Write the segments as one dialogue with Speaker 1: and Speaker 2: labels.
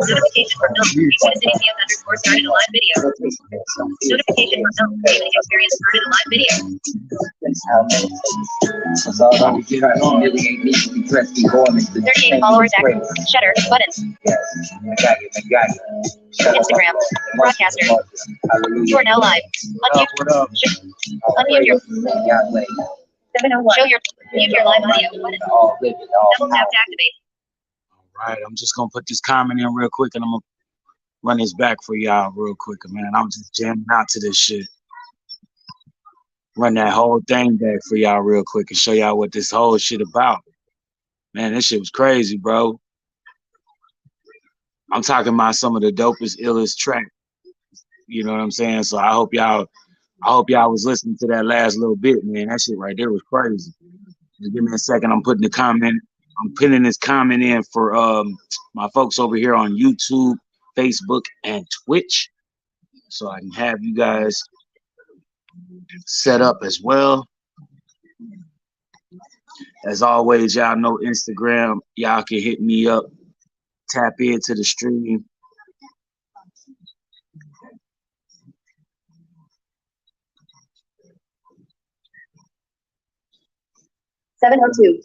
Speaker 1: Notification for Milk. City started a live video. Notification for Milk. Gaming experience started a live video. 38 followers active. Shutter. Buttons. Instagram. Broadcaster. You are now live. Unmute. Unmute your. 701. Show your. Mute your live audio. Button. Double tap to activate.
Speaker 2: All right, I'm just gonna put this comment in real quick, and I'm gonna run this back for y'all real quick, man. I'm just jamming out to this shit. Run that whole thing back for y'all real quick and show y'all what this whole shit about. Man, this shit was crazy, bro. I'm talking about some of the dopest, illest track. You know what I'm saying? So I hope y'all was listening to that last little bit, man. That shit right there was crazy. Just give me a second. I'm putting this comment in for my folks over here on YouTube, Facebook, and Twitch, so I can have you guys set up as well. As always, y'all know Instagram. Y'all can hit me up, tap into the stream.
Speaker 1: $702.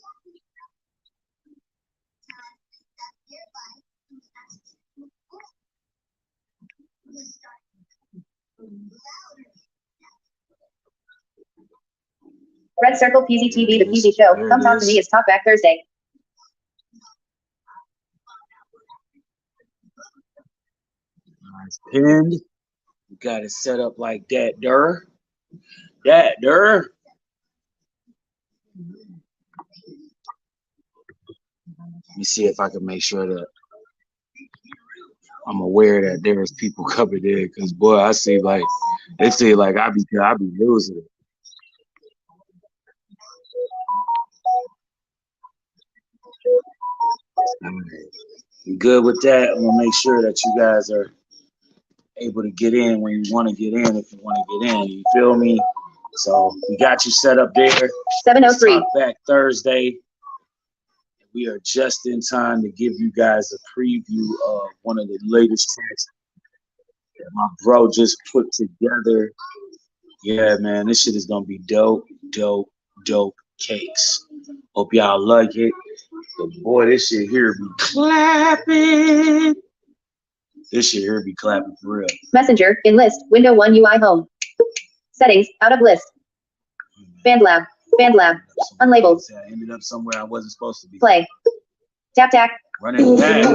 Speaker 1: Red Circle PZTV, the PZ Show. Come talk to me. It's TalkBack Thursday.
Speaker 2: Nice pinned. You got it set up like that, Let me see if I can make sure that I'm aware that there's people covered there, because boy, I see like they say like I be losing it. All right. You good with that? I'm gonna make sure that you guys are able to get in when you want to get in, if you want to get in. You feel me? So we got you set up there.
Speaker 1: 703.
Speaker 2: TalkBack Thursday. We are just in time to give you guys a preview of one of the latest tracks that my bro just put together. Yeah, man, this shit is gonna be dope cakes. Hope y'all like it. But boy, this shit here be clapping. This shit here be clapping for real.
Speaker 1: Messenger, in list, window 1 UI home. Settings, out of list. BandLab, unlabeled.
Speaker 2: I ended up somewhere I wasn't supposed to be.
Speaker 1: Play. Tap.
Speaker 2: Run it back.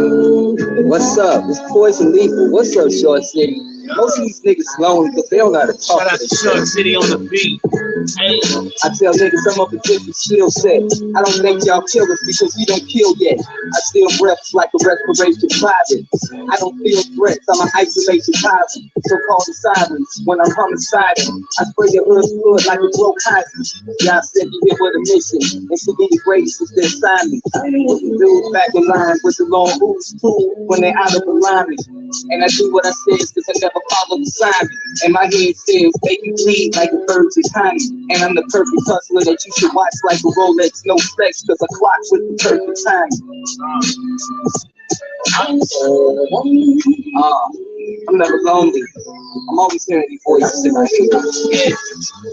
Speaker 3: What's up? It's Poison Lethal. What's up, Short City? Most of these niggas lonely because they don't know how to talk.
Speaker 2: Shout out to Short City on the beat. Hey.
Speaker 3: I tell niggas I'm up against the skill set. I don't think y'all kill us because we don't kill yet. I still reps like a respiration private. I don't feel threats. I'm an isolation tyrant. So call the sirens when I'm homicidal. I spray your hood like a broke hydrant. Y'all said you here with a mission. And to be the greatest is their assignment. Put the dudes back in line with the long hoops too when they're out of alignment. And I do what I says because I never follow the sign. And my head says, make you bleed like a bird's economy. And I'm the perfect hustler that you should watch like a Rolex, no flex, because a clock with the perfect time. I'm never lonely. I'm always hearing these voices in my head.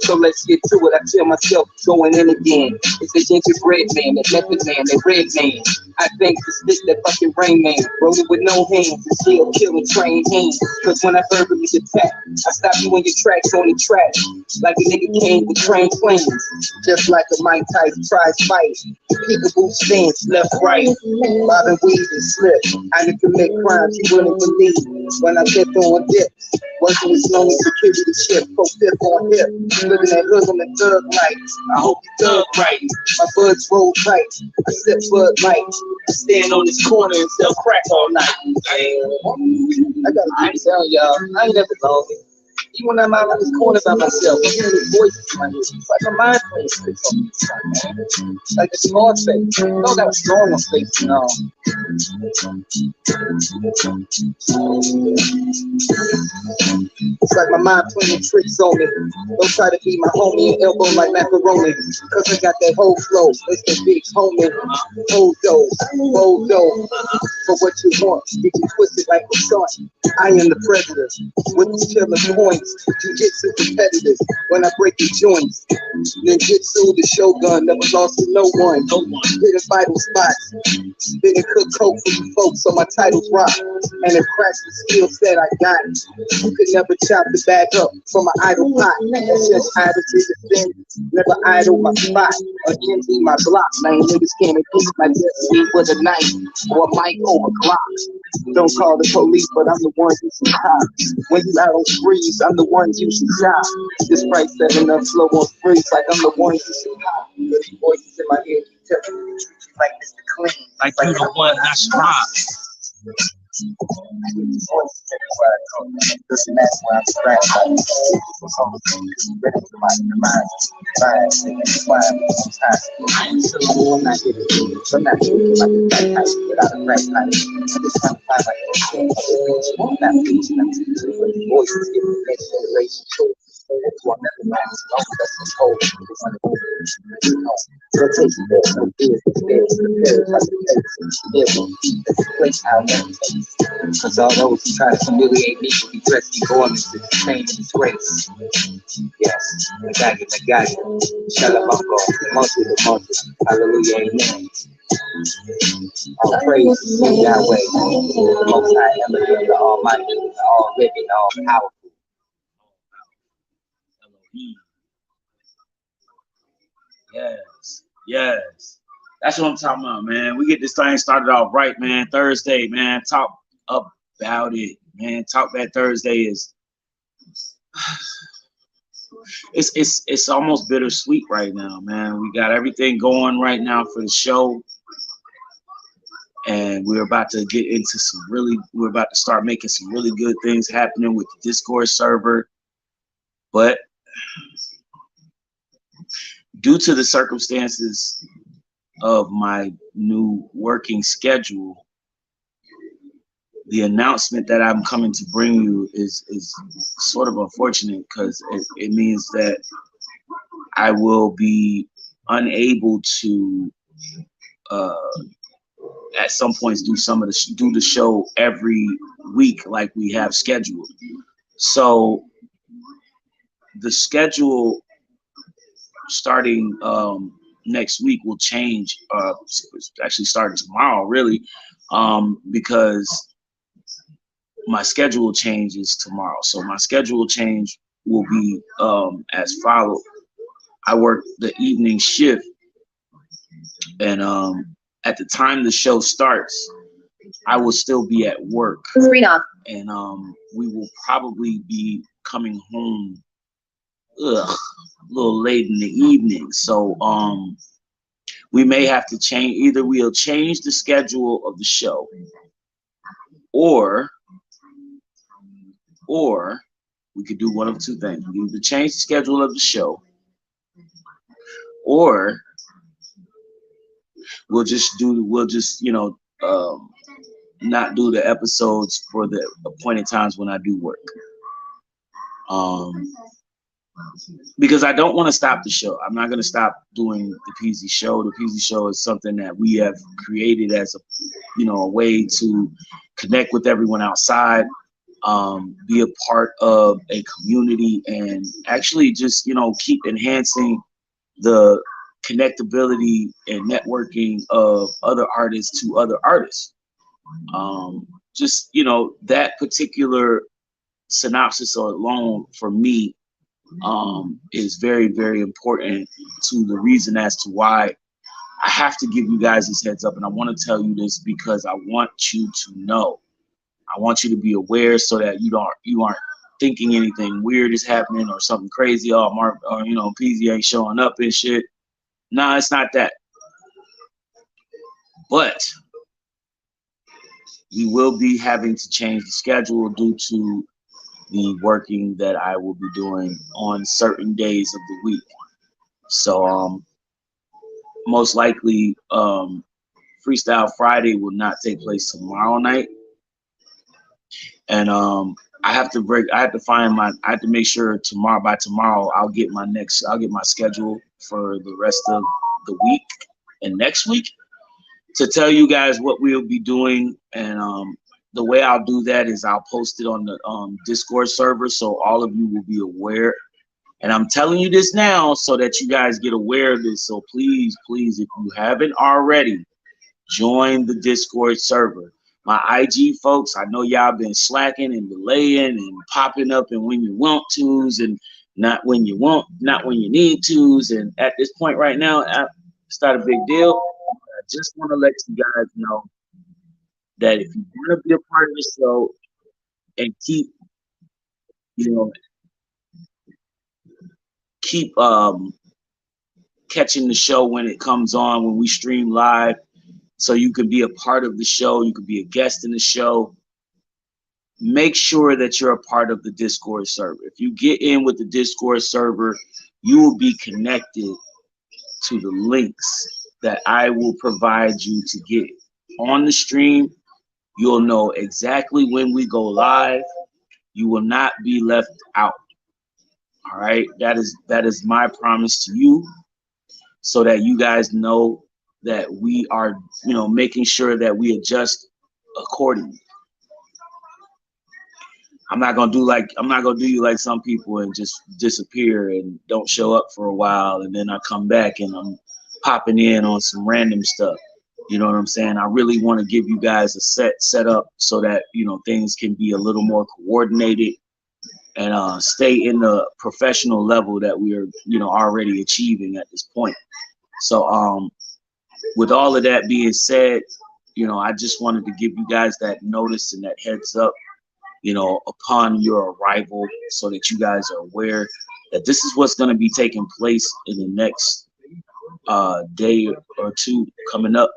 Speaker 3: So let's get to it. I tell myself going in again. It's the gingerbread man, that method man, that red man. I think to stick that fucking Rain Man. Wrote it with no hands and still killing trained hands. Cause when I verbally attack, I stop you in your tracks on the track. Like a nigga came with trained planes. Just like a Mike Tyson prize fight. Peekaboo stance, left, right. Bobbing weed and slip. I didn't commit crimes you wouldn't believe. When I get on dips, working with snow and security shit, pro tip on hip, looking at hoodlum and thug lights. I hope you thug right. My buds roll tight. I sip Bud Light. I stand on this corner and sell crack all night. I gotta keep telling y'all, I ain't never lonely. Even when I'm out in this corner by myself, I'm hearing these voices in my head. It's like my mind playing tricks on me, son, man. Like a small space. No, that was normal space. No. It's like my mind playing tricks on me. Don't try to be my homie and elbow like macaroni. Cause I got that whole flow. It's the big homie. Hold dough. For what you want, you can twist it like a son. I am the predator with these killer points. Jiu-jitsu competitors when I break the joints. Ninjutsu, the shogun, never lost to no one. Hitting vital spots. Didn't cook coke for you folks, so my titles rock. And it cracks the skill set I got. You could never chop the bag up from my idle pot. That's just idle to defend. Never idle my spot or empty my block. Lame niggas can't impede my destiny with a knife or a mic over Glock. Don't call the police, but I'm the one you should cop. When you out on freeze, I'm the one you should shop. This price setting up slow on freeze, like I'm the one you should cop. These voices in my head keep telling me to treat you like Mr. Clean.
Speaker 2: Like you the one I should rock.
Speaker 3: Listen, that's why I'm scratched. I'm ready for my demise. I'm not here to do this. I'm not here to like a crack pipe without a crack pipe. I'm just trying to find like a chance to reach. Not reaching them to the voices in the next generation. That's why I'm never mind. That's the whole. Rotation there, so big, there's the pairs, like the pairs. That's the place I'll never take. Cause all those who try to humiliate me will be dressed in garments to shame and disgrace. Yes, Nagagi, Shalabungo, Monty, hallelujah, amen. All praise to Yahweh, the Most High, Elohim, the Almighty, the All Living, All Powerful.
Speaker 2: Yes. That's what I'm talking about, man. We get this thing started off right, man. Thursday, man. Talk about it, man. TalkBack Thursday is it's almost bittersweet right now, man. We got everything going right now for the show, and we're about to get into we're about to start making some really good things happening with the Discord server, but due to the circumstances of my new working schedule, the announcement that I'm coming to bring you is sort of unfortunate, because it means that I will be unable to at some points do the show every week like we have scheduled. So the schedule starting next week will change, actually starting tomorrow, really, because my schedule changes tomorrow. So my schedule change will be as follows. I work the evening shift, and at the time the show starts, I will still be at work. And we will probably be coming home a little late in the evening. So we may have to change, either we'll change the schedule of the show, or we could do one of two things. We can either change the schedule of the show, or we'll just not do the episodes for the appointed times when I do work. Because I don't want to stop the show. I'm not going to stop doing the PZ show. The PZ show is something that we have created as a way to connect with everyone outside, be a part of a community, and actually just, keep enhancing the connectability and networking of other artists to other artists. That particular synopsis alone for me is very, very important to the reason as to why I have to give you guys this heads up. And I want to tell you this because I want you to know. I want you to be aware so that you aren't thinking anything weird is happening or something crazy. Oh, Mark, or PZ ain't showing up and shit. Nah, it's not that. But we will be having to change the schedule due to the working that I will be doing on certain days of the week. So most likely Freestyle Friday will not take place tomorrow night. And I have to make sure by tomorrow I'll get my schedule for the rest of the week and next week to tell you guys what we'll be doing. And the way I'll do that is I'll post it on the Discord server so all of you will be aware. And I'm telling you this now so that you guys get aware of this. So please, please, if you haven't already, join the Discord server. My IG folks, I know y'all been slacking and delaying and popping up and when you want tos and not when you need tos. And at this point right now, it's not a big deal. I just want to let you guys know that if you want to be a part of the show and keep catching the show when it comes on, when we stream live, so you could be a part of the show, you could be a guest in the show, make sure that you're a part of the Discord server. If you get in with the Discord server, you will be connected to the links that I will provide you to get on the stream. You'll know exactly when we go live. You will not be left out. All right, that is my promise to you, so that you guys know that we are, making sure that we adjust accordingly. I'm not gonna do you like some people and just disappear and don't show up for a while, and then I come back and I'm popping in on some random stuff. You know what I'm saying? I really want to give you guys a set up so that things can be a little more coordinated and stay in the professional level that we are already achieving at this point. So with all of that being said, I just wanted to give you guys that notice and that heads up, upon your arrival, so that you guys are aware that this is what's going to be taking place in the next day or two coming up.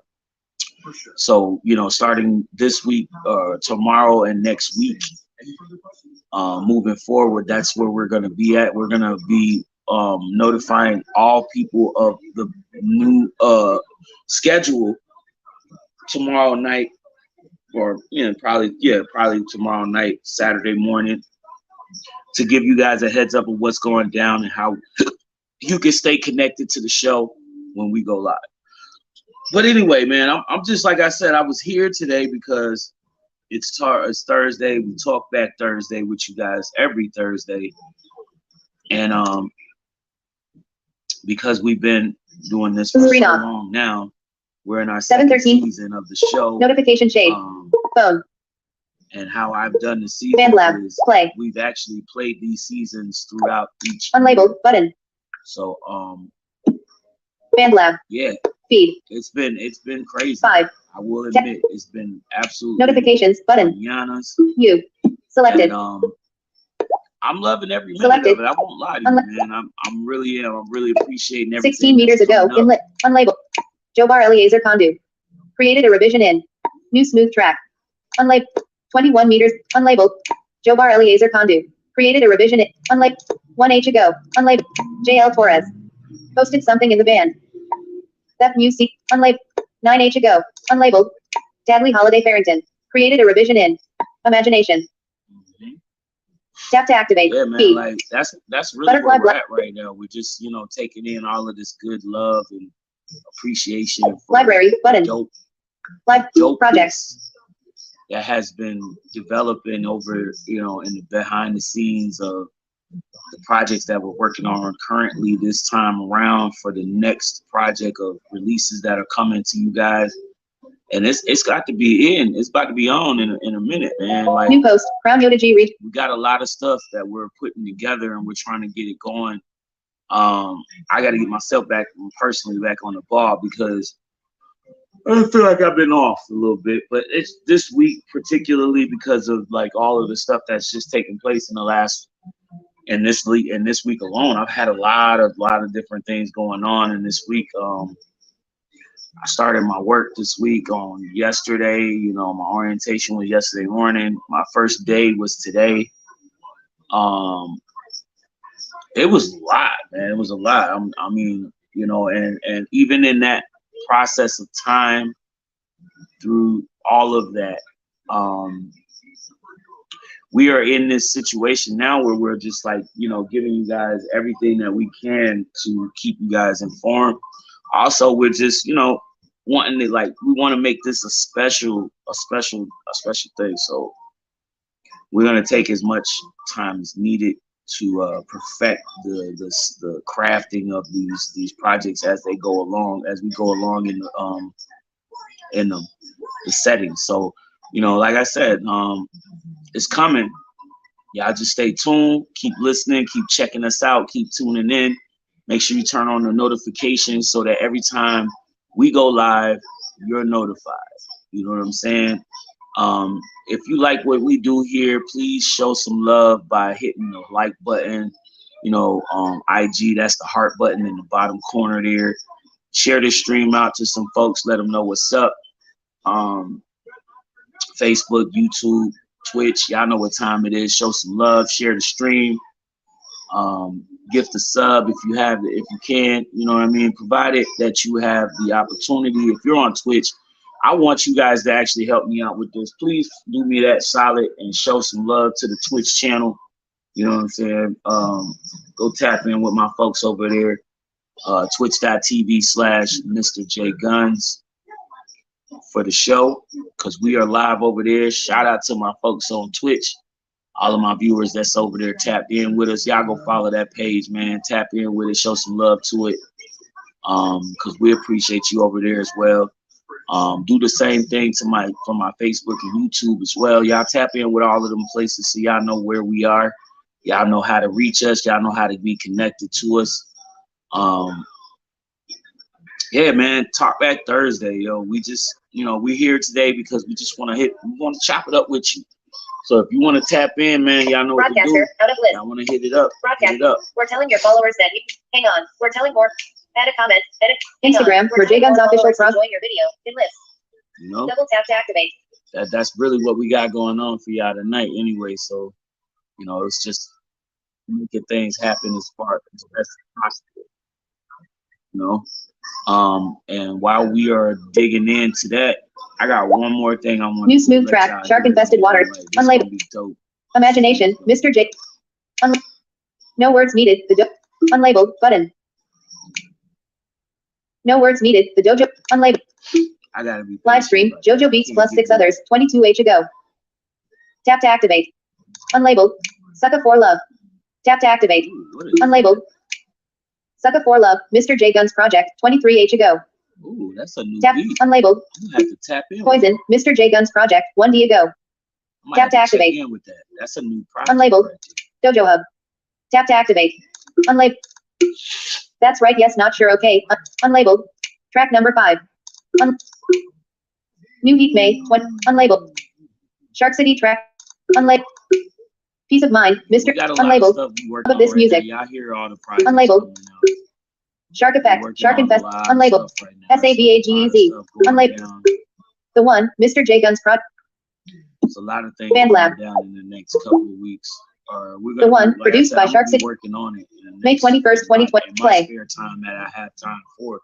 Speaker 2: So, starting this week, tomorrow and next week, moving forward, that's where we're going to be at. We're going to be notifying all people of the new schedule tomorrow night, or probably tomorrow night, Saturday morning, to give you guys a heads up of what's going down and how you can stay connected to the show when we go live. But anyway, man, I'm just, like I said, I was here today because it's Thursday. We talk back Thursday with you guys every Thursday, and because we've been doing this for so long now, we're in our second season of the show.
Speaker 1: Notification shade. Phone.
Speaker 2: And how I've done the season is we've actually played these seasons throughout each
Speaker 1: unlabeled button.
Speaker 2: So
Speaker 1: BandLab.
Speaker 2: Yeah.
Speaker 1: Feed.
Speaker 2: It's been crazy.
Speaker 1: 5.
Speaker 2: I will admit it's been absolutely
Speaker 1: notifications button.
Speaker 2: Bananas.
Speaker 1: You selected.
Speaker 2: And, I'm loving every minute of it. I won't lie to you, man. I'm really appreciating everything.
Speaker 1: 16 meters ago, inlet, unlabeled. Joe Bar Eliezer Condu. Created a revision in. New smooth track. Unlabeled. 21 meters, unlabeled. Joe Bar Eliezer Condu. Created a revision in. Unlabeled. 1H ago, unlabeled. JL Torres. Posted something in the band. Theft Music, unlabeled. 9H ago, unlabeled. Dudley Holiday Farrington. Created a revision in. Imagination. Tap to activate.
Speaker 2: Yeah, man,
Speaker 1: feed.
Speaker 2: like that's really Butterfly where we're at right now. We're just, taking in all of this good love and appreciation for
Speaker 1: library button.
Speaker 2: Dope
Speaker 1: projects
Speaker 2: that has been developing over, in the behind the scenes of the projects that we're working on currently this time around for the next project of releases that are coming to you guys. And it's got to be in. It's about to be on in a minute, man. Like,
Speaker 1: new post. Crown Yoda G read.
Speaker 2: We got a lot of stuff that we're putting together, and we're trying to get it going. I got to get myself personally back on the ball, because I feel like I've been off a little bit. But it's this week particularly because of like all of the stuff that's just taken place in this week alone. I've had a lot of different things going on in this week. I started my work this week on yesterday. My orientation was yesterday morning. My first day was today. It was a lot, man. It was a lot. I mean, you know, and even in that process of time, through all of that, um, we are in this situation now where we're just like, you know, giving you guys everything that we can to keep you guys informed. Also, we're just, you know, wanting to, like, we want to make this a special thing. So we're gonna take as much time as needed to perfect the crafting of these projects as they go along, as we go along in the settings. So, you know, like I said, it's coming. Y'all just stay tuned, keep listening, keep checking us out, keep tuning in. Make sure you turn on the notifications so that every time we go live, you're notified. You know what I'm saying? If you like what we do here, please show some love by hitting the like button. You know, IG, that's the heart button in the bottom corner there. Share this stream out to some folks. Let them know what's up. Facebook, YouTube, Twitch, y'all know what time it is. Show some love. Share the stream. Gift a sub if you have it, if you can. You know what I mean? Provided that you have the opportunity. If you're on Twitch, I want you guys to actually help me out with this. Please do me that solid and show some love to the Twitch channel. You know what I'm saying? Go tap in with my folks over there. Twitch.tv/Mr. J Guns for the show, because we are live over there. Shout out to my folks on Twitch. All of my viewers that's over there tapped in with us. Y'all go follow that page, man. Tap in with it. Show some love to it. Because we appreciate you over there as well. Do the same thing to my Facebook and YouTube as well. Y'all tap in with all of them places so y'all know where we are. Y'all know how to reach us. Y'all know how to be connected to us. Yeah, man. TalkBack Thursday, yo. We just, you know, we're here today because we just want to chop it up with you. So if you want to tap in, man, y'all know what to do.
Speaker 1: Broadcaster, out of list.
Speaker 2: I want to hit it up.
Speaker 1: Broadcaster.
Speaker 2: Hit it up.
Speaker 1: We're telling your followers that hang on. We're telling more. Add a comment. Edit.
Speaker 4: Instagram for J Guns official.
Speaker 1: Enjoy your video. In list.
Speaker 2: You know,
Speaker 1: Double tap to activate.
Speaker 2: that's really what we got going on for y'all tonight, anyway. So, you know, it's just making things happen as far as best as possible. You know, and while we are digging into that, I got one more thing I want.
Speaker 4: New smooth track. Shark infested water. Unlabeled. Imagination. Mr. J. No words needed. Unlabeled button. No words needed. The dojo. Unlabeled.
Speaker 2: I gotta be
Speaker 4: live stream. JoJo Beats plus 6 others. 22H ago. Tap to activate. Unlabeled. Sucker for love. Tap to activate. Unlabeled. Sucker for love. Mr. J Guns project. 23H ago.
Speaker 2: Ooh, that's a new
Speaker 4: tap.
Speaker 2: beat.
Speaker 4: Unlabeled.
Speaker 2: You have to tap in.
Speaker 4: Poison. Mr. J Guns project. 1D ago. Tap to activate.
Speaker 2: In with that. That's a new project.
Speaker 4: Unlabeled. Dojo Hub. Tap to activate. Unlabeled. That's right. Yes. Not sure. Okay. Unlabeled. Track number 5. New Heat May. Unlabeled. Shark City track. Unlabeled. Peace of mind. Mr. Unlabeled. Of this music.
Speaker 2: Y'all hear all the projects.
Speaker 4: Unlabeled. Shark Effect. Shark Infest. Unlabeled. SAVAGEZ. Unlabeled. The one. Mr. J Guns project.
Speaker 2: There's a lot of things
Speaker 4: Band Lab.
Speaker 2: down in the next couple of weeks. We're
Speaker 4: The one,
Speaker 2: like
Speaker 4: produced by Shark City.
Speaker 2: Working on it.
Speaker 4: May 21st, 2020. Play.
Speaker 2: Spare time that I have time for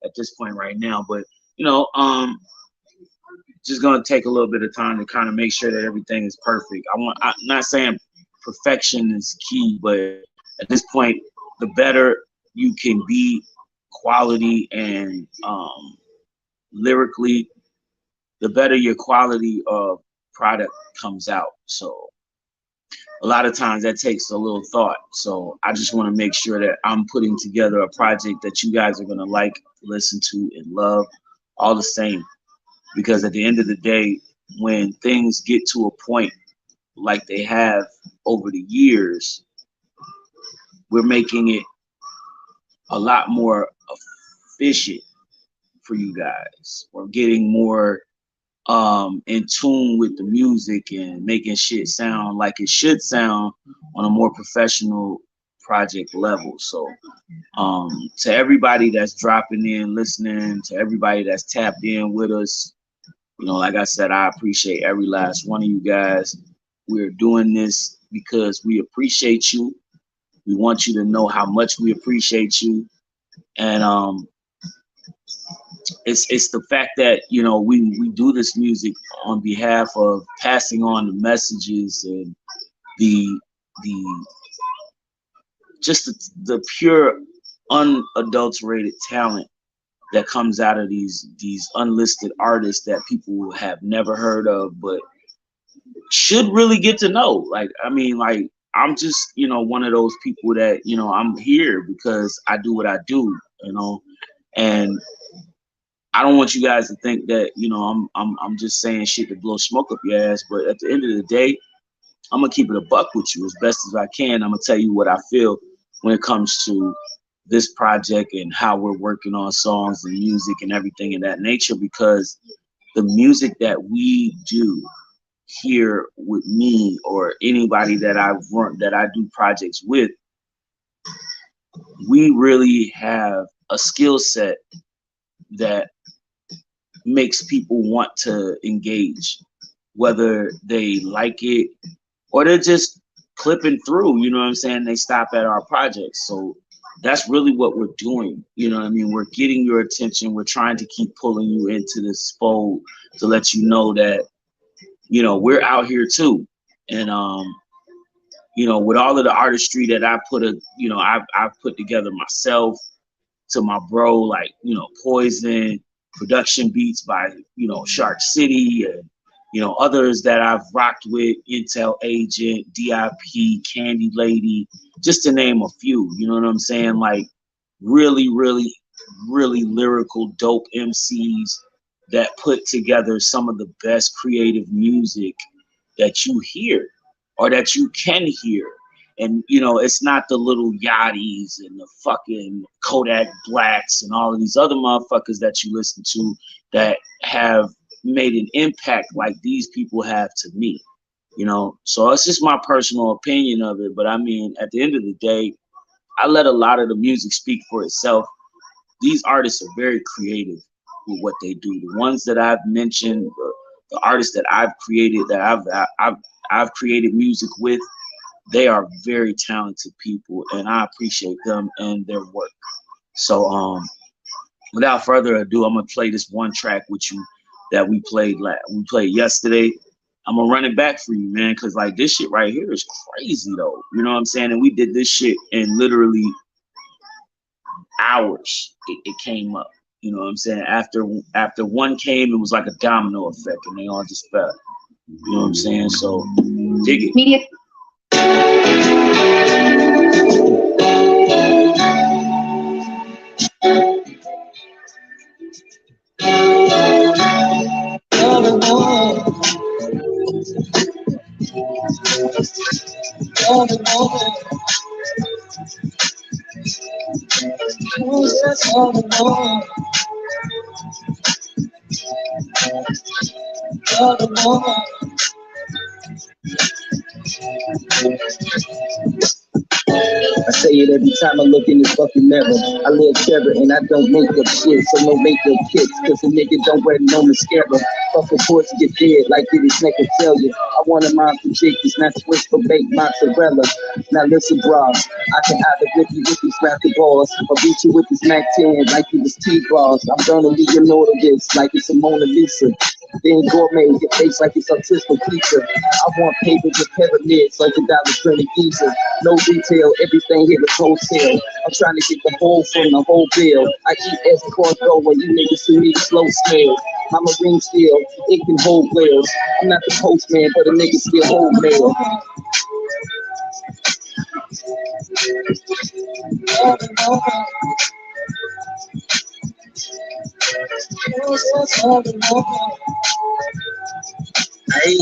Speaker 2: at this point right now, but you know, just gonna take a little bit of time to kind of make sure that everything is perfect. I'm not saying perfection is key, but at this point, the better you can be, quality and lyrically, the better your quality of product comes out. So a lot of times that takes a little thought. So I just want to make sure that I'm putting together a project that you guys are going to like, listen to, and love all the same. Because at the end of the day, when things get to a point like they have over the years, we're making it a lot more efficient for you guys. We're getting more in tune with the music and making shit sound like it should sound on a more professional project level. So to everybody that's dropping in, listening, to everybody that's tapped in with us, you know, like I said, I appreciate every last one of you guys. We're doing this because we appreciate you. We want you to know how much we appreciate you. And it's the fact that, you know, we do this music on behalf of passing on the messages and the just the pure unadulterated talent that comes out of these unlisted artists that people have never heard of but should really get to know. Like, I mean, like, I'm just, you know, one of those people that, you know, I'm here because I do what I do, you know, and I don't want you guys to think that, you know, I'm just saying shit to blow smoke up your ass. But at the end of the day, I'm gonna keep it a buck with you as best as I can. I'm gonna tell you what I feel when it comes to this project and how we're working on songs and music and everything of that nature, because the music that we do here with me or anybody that I do projects with, we really have a skill set that makes people want to engage, whether they like it or they're just clipping through, you know what I'm saying? They stop at our projects. So that's really what we're doing. You know what I mean? We're getting your attention. We're trying to keep pulling you into this fold to let you know that, you know, we're out here too. And, you know, with all of the artistry that I've put together myself, to my bro, like, you know, Poison, production beats by, you know, Shark City, and, you know, others that I've rocked with, Intel Agent, DIP, Candy Lady, just to name a few, you know what I'm saying? Like, really, really, really lyrical, dope MCs that put together some of the best creative music that you hear or that you can hear. And, you know, it's not the little Yachties and the fucking Kodak Blacks and all of these other motherfuckers that you listen to that have made an impact like these people have to me, you know? So it's just my personal opinion of it. But I mean, at the end of the day, I let a lot of the music speak for itself. These artists are very creative with what they do. The ones that I've mentioned, the artists that I've created, that I've created music with, they are very talented people, and I appreciate them and their work. So without further ado, I'm gonna play this one track with you that we played yesterday. I'm gonna run it back for you, man, because like this shit right here is crazy though. You know what I'm saying? And we did this shit in literally hours. It came up. You know what I'm saying? After one came, it was like a domino effect, and they all just fell. You know what I'm saying? So dig it.
Speaker 4: Media.
Speaker 3: I say it every time I look in this fucking mirror. I live terror and I don't make up shit, so no makeup kits, cause a nigga don't wear no mascara. Fuck reports get dead like it is naked failure. I want a mind project, it's not switch for baked mozzarella. Now listen, bros, I can either whip you with these rapid balls or beat you with this Mac 10 like it was T-balls. I'm gonna leave you know this like it's a Mona Lisa. Then gourmet your face like it's autistic pizza. I want paper with pyramids like a dollar twenty Giza. No detail, everything here is wholesale. I'm trying to get the whole from the whole bill. I eat as cornrow when you niggas see me slow snail. My marine steel, it can hold whales. I'm not the postman, but a nigga still hold mail. Hey,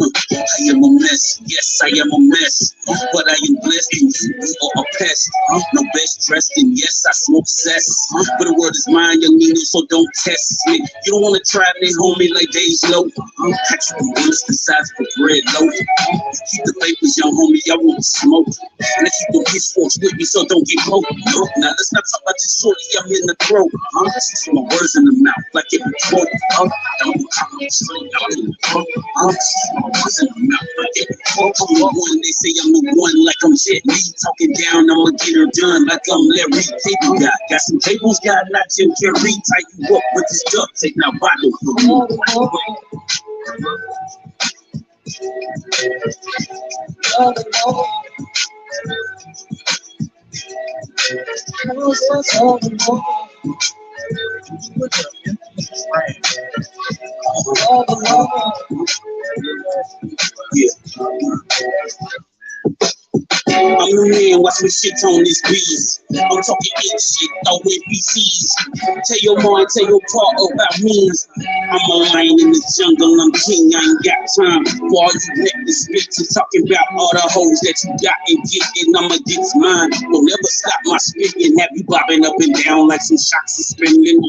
Speaker 3: I am a mess, yes, I am a mess, but I am blessed and you are a pest. No best dressed, and yes, I smoke obsessed. But the world is mine, young Nino, so don't test me. You don't wanna try me, homie, like days low. Catch you the worst, the size of a bread loaf. Keep the papers, young homie, I won't smoke. And if you go get sports with me, so don't get poked. Now let's not talk about this shorty, I'm in the throat. She's my words in the mouth, like it was quote. Don't straight out in the throat. She's my words in the mouth, like it was quote. I'm the one, they say I'm the one, like I'm Jet Li. Talking down, I'ma get her done, like I'm Larry. Cable guy, got some cables, got not Jim Carrey. Tie you up with this duct tape, now bottle for me. I'm the man, watch me shit on this beast. I'm talking ain't shit, throw NPCs. Tell your mom, tell your pa about me. I'm a lion in the jungle, I'm king, I ain't got time for all you reckless bitches talking about all the hoes that you got and getting. I'ma get mine. Don't ever stop my spitting, have you bobbing up and down like some shocks suspending.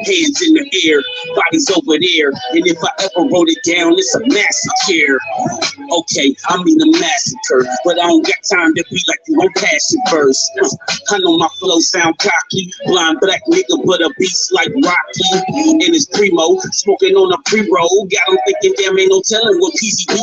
Speaker 3: Hands in the air, bodies over there. And if I ever wrote it down, it's a massacre. Okay, I mean a massacre, but I don't got time to be like you, I'm passion first. I know my flow sound cocky, blind black nigga, but a beast like Rocky. And it's primo, smoking on a pre-roll. Got him thinking, damn, ain't no telling what PCB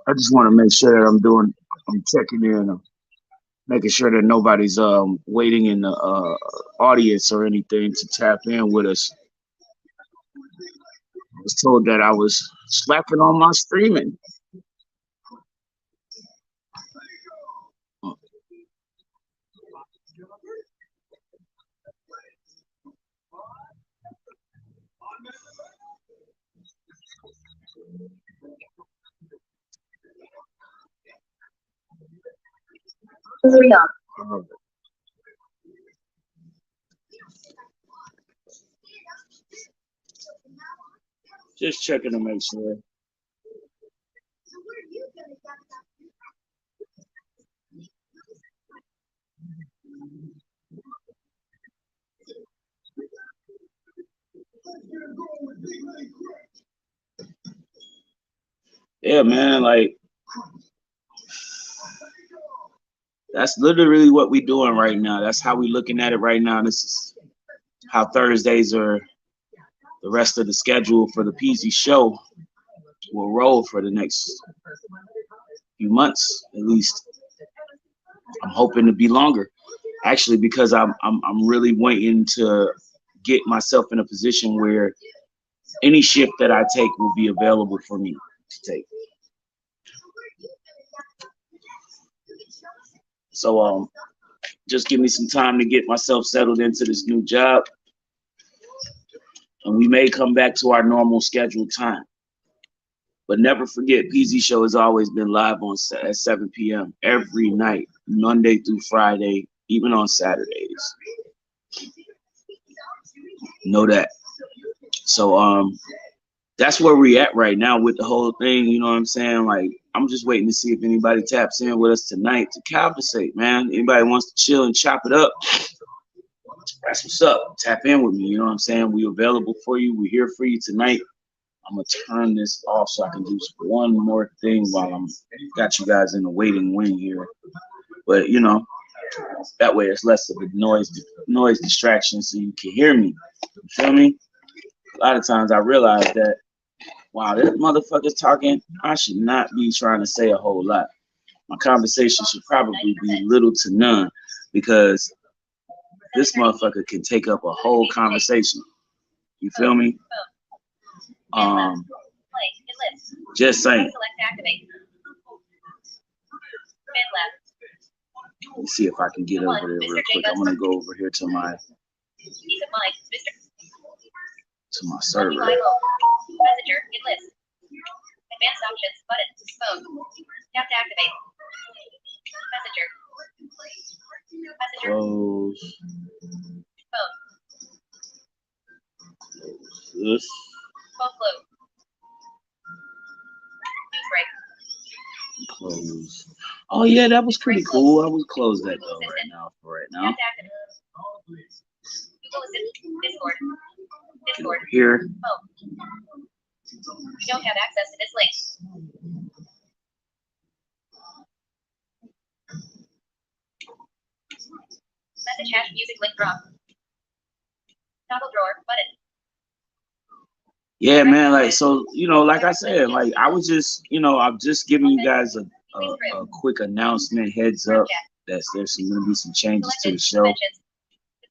Speaker 2: I just want to make sure that I'm checking in, making sure that nobody's waiting in the audience or anything to tap in with us. I was told that I was slapping on my streaming. Just checking to make sure. Yeah, man, like that's literally what we doing right now. That's how we looking at it right now. This is how Thursdays are. The rest of the schedule for the PZ show will roll for the next few months, at least. I'm hoping to be longer, actually, because I'm really waiting to get myself in a position where any shift that I take will be available for me to take. So just give me some time to get myself settled into this new job, and we may come back to our normal scheduled time. But never forget, PZ Show has always been live at 7 p.m. every night, Monday through Friday, even on Saturdays. Know that. So that's where we at right now with the whole thing. You know what I'm saying? Like, I'm just waiting to see if anybody taps in with us tonight to conversate, man. Anybody wants to chill and chop it up, that's what's up. Tap in with me. You know what I'm saying? We available for you. We're here for you tonight. I'm gonna turn this off so I can do one more thing while I'm got you guys in the waiting wing here. But you know, that way it's less of a noise distraction, so you can hear me. You feel me? A lot of times I realize that wow, this motherfucker's talking. I should not be trying to say a whole lot. My conversation should probably be little to none because this motherfucker can take up a whole conversation. You feel me? Just saying. Let me see if I can get over there real quick. I'm gonna go over here to my server.
Speaker 1: Messenger, hit list. Advanced options, button, phone. Tap to activate. Messenger. Messenger.
Speaker 2: Close.
Speaker 1: Phone.
Speaker 2: This.
Speaker 1: Phone close. News break.
Speaker 2: Close. Oh yeah, that was pretty cool. I would close that though right now.
Speaker 1: Tap to activate. Google Assistant. Discord. Discord.
Speaker 2: Here.
Speaker 1: Phone. You don't have access to this link. Message hash music link drop. Toggle drawer button.
Speaker 2: Yeah, man. Like so, you know, like I said, like I was just, you know, I'm just giving you guys a quick announcement, heads up that there's gonna be some changes to the show.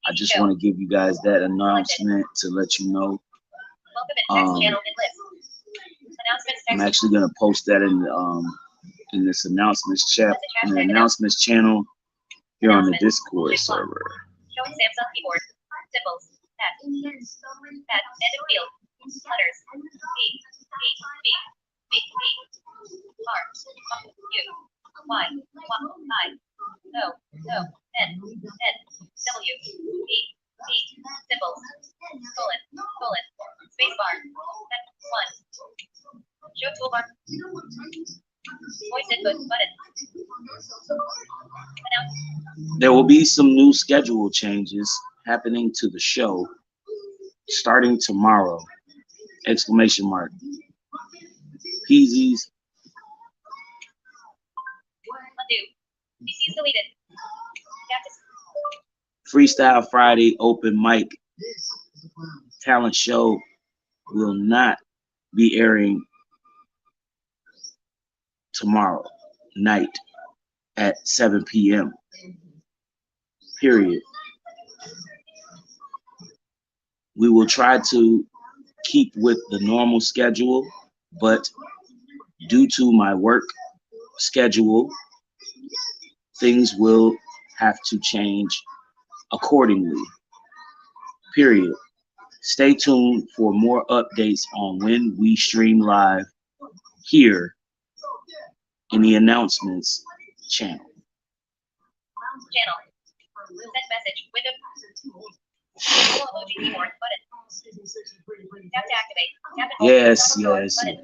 Speaker 2: I just want to give you guys that announcement to let you know. I'm actually gonna post that in this announcements chat, in the announcements channel here on the Discord server.
Speaker 1: Showing Samsung keyboard. Symbols. Pad. Pad. End of field. Letters. R. U. Y. I. O. N. W. Symbols. Colon. Spacebar. F1. Show toolbar. Voice input button.
Speaker 2: There will be some new schedule changes happening to the show starting tomorrow. Exclamation mark. Peasies.
Speaker 1: Undo. PC's deleted.
Speaker 2: Freestyle Friday open mic talent show will not be airing tomorrow night at 7 p.m. Period. We will try to keep with the normal schedule, but due to my work schedule, things will have to change accordingly. Period. Stay tuned for more updates on when we stream live here in the announcements channel.
Speaker 1: Send message window. Emoji keyboard button. Tap to activate. Tap and
Speaker 2: Yes.
Speaker 1: Announcement.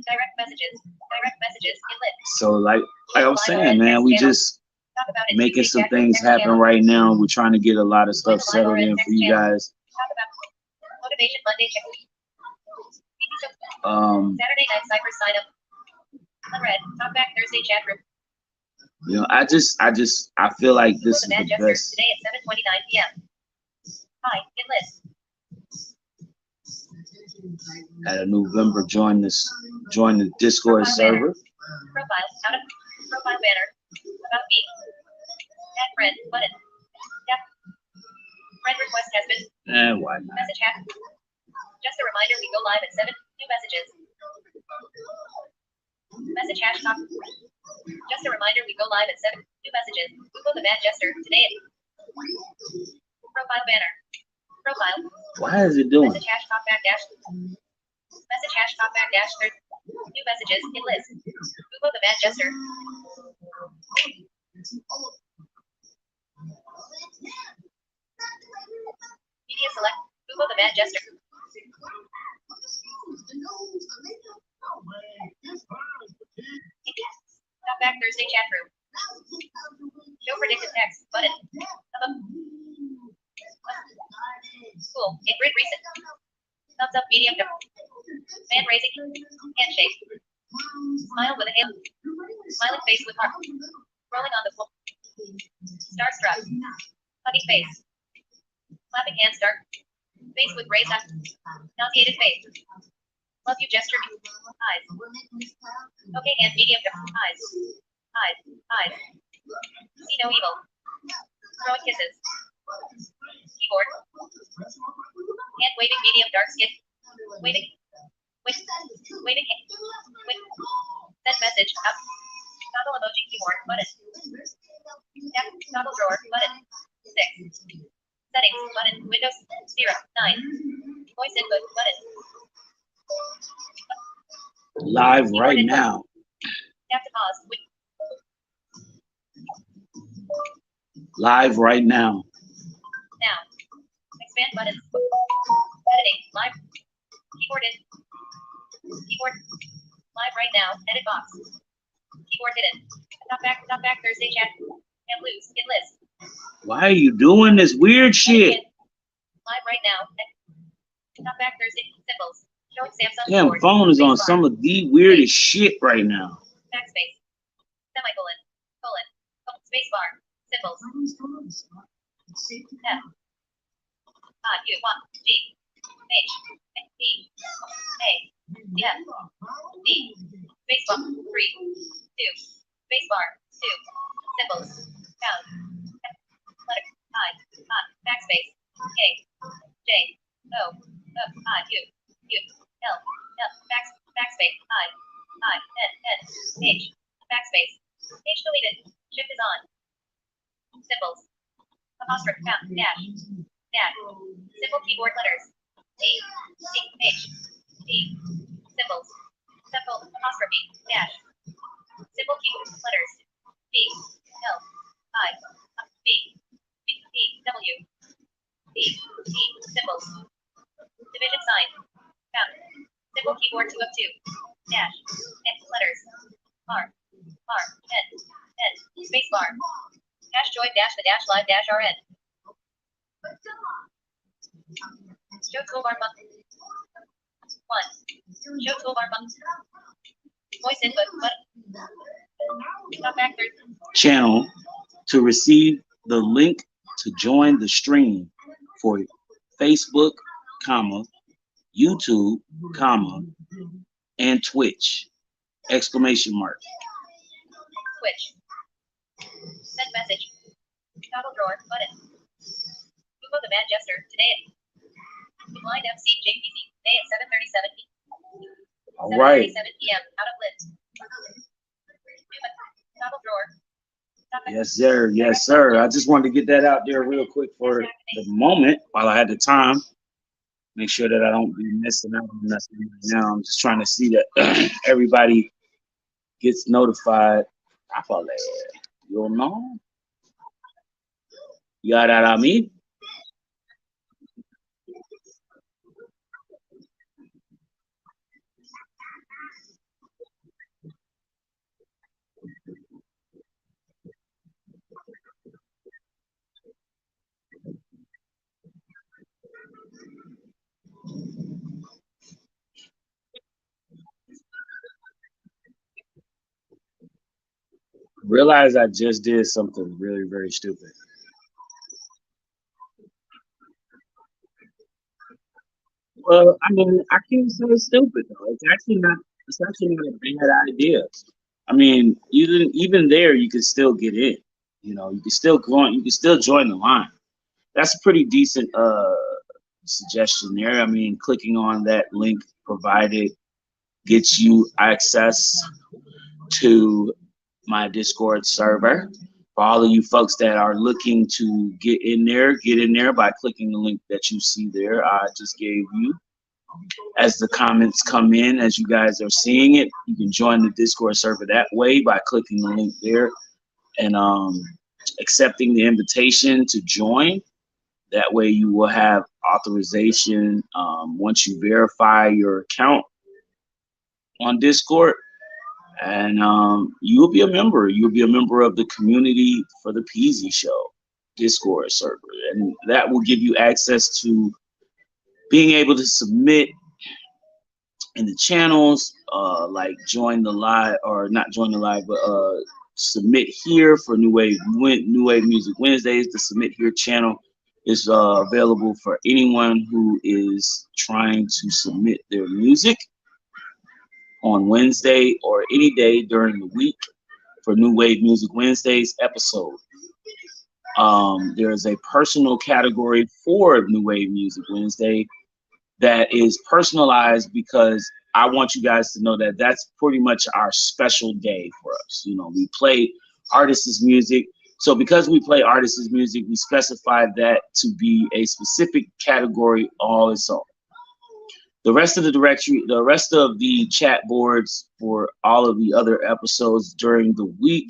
Speaker 1: Direct messages. Hit list.
Speaker 2: So like I was saying, man, we just making some things happen right now. We're trying to get a lot of stuff settled in for you guys.
Speaker 1: Talk about Motivation Monday check. Saturday night cyber sign up. Unread. TalkBack Thursday chat room.
Speaker 2: You know, I feel like this is the best.
Speaker 1: Today at 7:29 p.m. Hi, hit list.
Speaker 2: At a November, join the Discord server.
Speaker 1: Profile banner. About me. Add friend button. Yep. Friend request has been.
Speaker 2: Why not?
Speaker 1: Message hat. Just a reminder, we go live at 7. New messages. Message hash talk. Just a reminder, we go live at 7. New messages. Google the Mad Jester today at profile banner. Profile.
Speaker 2: Why is it doing?
Speaker 1: Message hash talkback dash. Message hash talkback dash 30. New messages. Hit list. Google the Mad Jester. Media select. Google the Mad Jester. TalkBack Thursday chat room. Show predicted text button. Cool. In grid recent. Thumbs up medium. Hand raising. Handshake. Smile with a hand. Smiling face with heart. Rolling on the floor. Starstruck. Hugging face. Clapping hand start. Face with raised eyes. Nauseated face. Love you gesture. Eyes. Okay hand medium. Eyes. Eyes. Eyes. See no evil. Throwing kisses. Keyboard. Hand waving medium dark skin. Waving. Waving. Send message. Up. Toggle emoji keyboard. Button. Tap. Toggle drawer. Button. 6. Settings. Button. Windows. 0. 9. Voice input. Button.
Speaker 2: Live right now.
Speaker 1: Tap to pause.
Speaker 2: Live right now.
Speaker 1: Now. Expand buttons. Editing. Live. Keyboard in. Keyboard. Live right now. Edit box. Keyboard hidden. TalkBack Thursday chat. And lose. Get list.
Speaker 2: Why are you doing this weird shit?
Speaker 1: Live right now. TalkBack Thursday. Symbols. Showing Samsung.
Speaker 2: Damn,
Speaker 1: keyboard.
Speaker 2: phone is on
Speaker 1: Spacebar.
Speaker 2: some of the weirdest shit right now.
Speaker 1: Backspace. Semicolon. Colon. Spacebar. Symbols. F. U. G. H. D. A. F. D. Spacebar. 3. 2. Spacebar. 2. Symbols. Pound. Letter. I. Backspace. K. J. O. I. U. U. L. L. Backspace. I. N. H. Backspace. Page deleted. Shift is on. Symbols. Apostrophe. Pound. Dash. Dash. Symbol keyboard letters. D. C. H. D. Symbols. Symbol. Apostrophe. Dash. Symbol keyboard letters. B. L. I. B. B. B. W. D. T. Symbols. Division sign. Pound. Symbol keyboard 2 of 2. Dash. N. Letters. R. R. N. N. Space bar. Dash join dash the dash live dash RN. Show toolbar button. 1. Show toolbar button. Voice input button. TalkBack Thursday.
Speaker 2: Channel to receive the link to join the stream for Facebook, YouTube, and Twitch, exclamation mark.
Speaker 1: Twitch. Send message. Toggle drawer button. Google the Mad Jester today at Blind MC JPC today at 7:37 p.m.
Speaker 2: All right.
Speaker 1: 7:37 p.m. Out of list. Toggle drawer.
Speaker 2: Yes, sir. Yes, sir. I just wanted to get that out there real quick for the moment while I had the time. Make sure that I don't be missing out on nothing right now. I'm just trying to see that everybody gets notified. I follow you know. You got that on me? Realize I just did something really, very stupid. Well, I mean, I can't say it's stupid though. It's actually not. It's actually not a bad idea. I mean, even there, you can still get in. You know, you can still go on. You can still join the line. That's a pretty decent suggestion there. I mean, clicking on that link provided gets you access to my Discord server. For all of you folks that are looking to get in there by clicking the link that you see there. I just gave you. As the comments come in, as you guys are seeing it, you can join the Discord server that way by clicking the link there and accepting the invitation to join. That way you will have authorization once you verify your account on Discord, and you will be a member. You'll be a member of the Community for the Peasy Show Discord server, and that will give you access to being able to submit in the channels, like join the live, or not join the live, but submit here for New Wave Music Wednesdays. The submit here channel is available for anyone who is trying to submit their music on Wednesday or any day during the week for New Wave Music Wednesdays episode. There is a personal category for New Wave Music Wednesday that is personalized, because I want you guys to know that that's pretty much our special day for us. You know, we play artists' music. So because we play artists' music, we specify that to be a specific category all its own. The rest of the directory, the rest of the chat boards for all of the other episodes during the week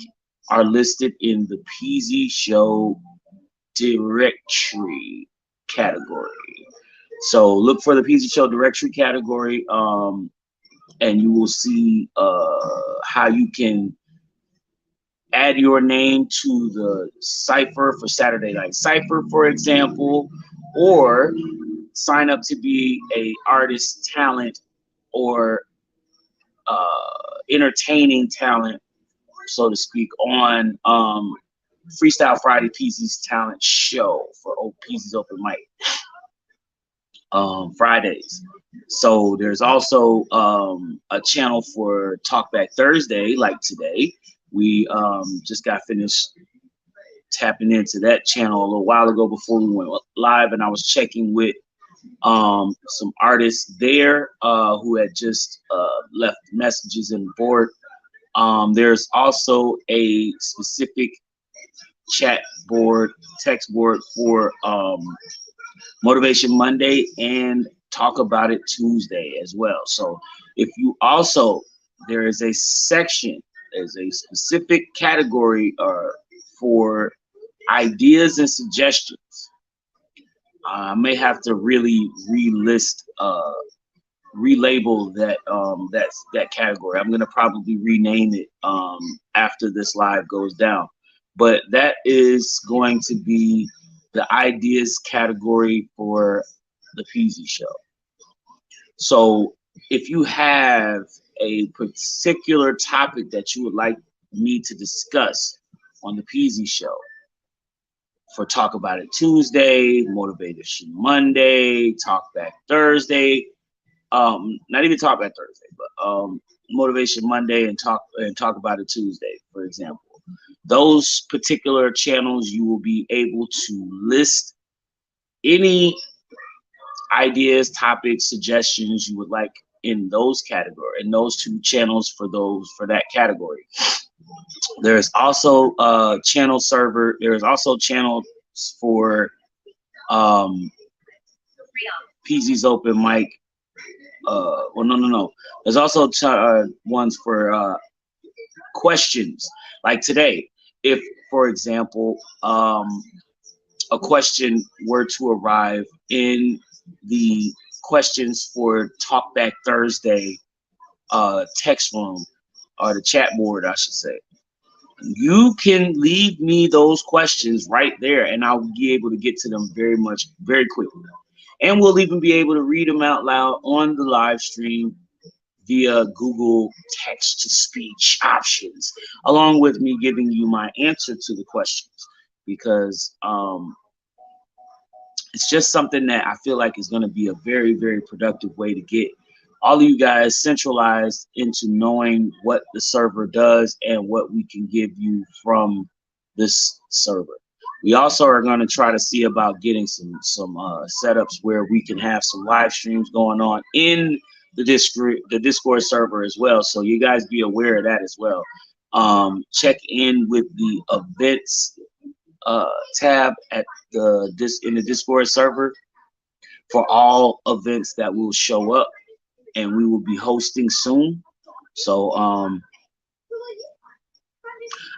Speaker 2: are listed in the PZ Show directory category. So look for the PZ Show directory category, and you will see how you can add your name to the cipher for Saturday Night Cipher, for example, or sign up to be a artist talent or entertaining talent, so to speak, on Freestyle Friday PZ's talent show for PZ's Open Mic Fridays. So there's also a channel for TalkBack Thursday, like today. We just got finished tapping into that channel a little while ago before we went live, and I was checking with some artists there who had just left messages in the board. There's also a specific chat board, text board for Motivation Monday and Talk About It Tuesday as well. So if you also, there is a section, there's a specific category for ideas and suggestions. I may have to really relabel that that category. I'm gonna probably rename it after this live goes down. But that is going to be the ideas category for the PZ Show. So if you have a particular topic that you would like me to discuss on the PZ Show, for Talk About It Tuesday, Motivation Monday, TalkBack Thursday, not even TalkBack Thursday, but Motivation Monday and Talk About It Tuesday, for example. Those particular channels, you will be able to list any ideas, topics, suggestions you would like in those categories, in those two channels for that category. There's also a channel server. There's also channels for PZ's Open Mic. Well, no. There's also ones for questions. Like today, if, for example, a question were to arrive in the questions for TalkBack Thursday text room, or the chat board, I should say, you can leave me those questions right there, and I'll be able to get to them very quickly. And we'll even be able to read them out loud on the live stream via Google text-to-speech options, along with me giving you my answer to the questions, because it's just something that I feel like is going to be a very, very productive way to get all of you guys centralized into knowing what the server does and what we can give you from this server. We also are going to try to see about getting some setups where we can have some live streams going on in the Discord server as well. So you guys be aware of that as well. Check in with the events tab at in the Discord server for all events that will show up and we will be hosting soon. So I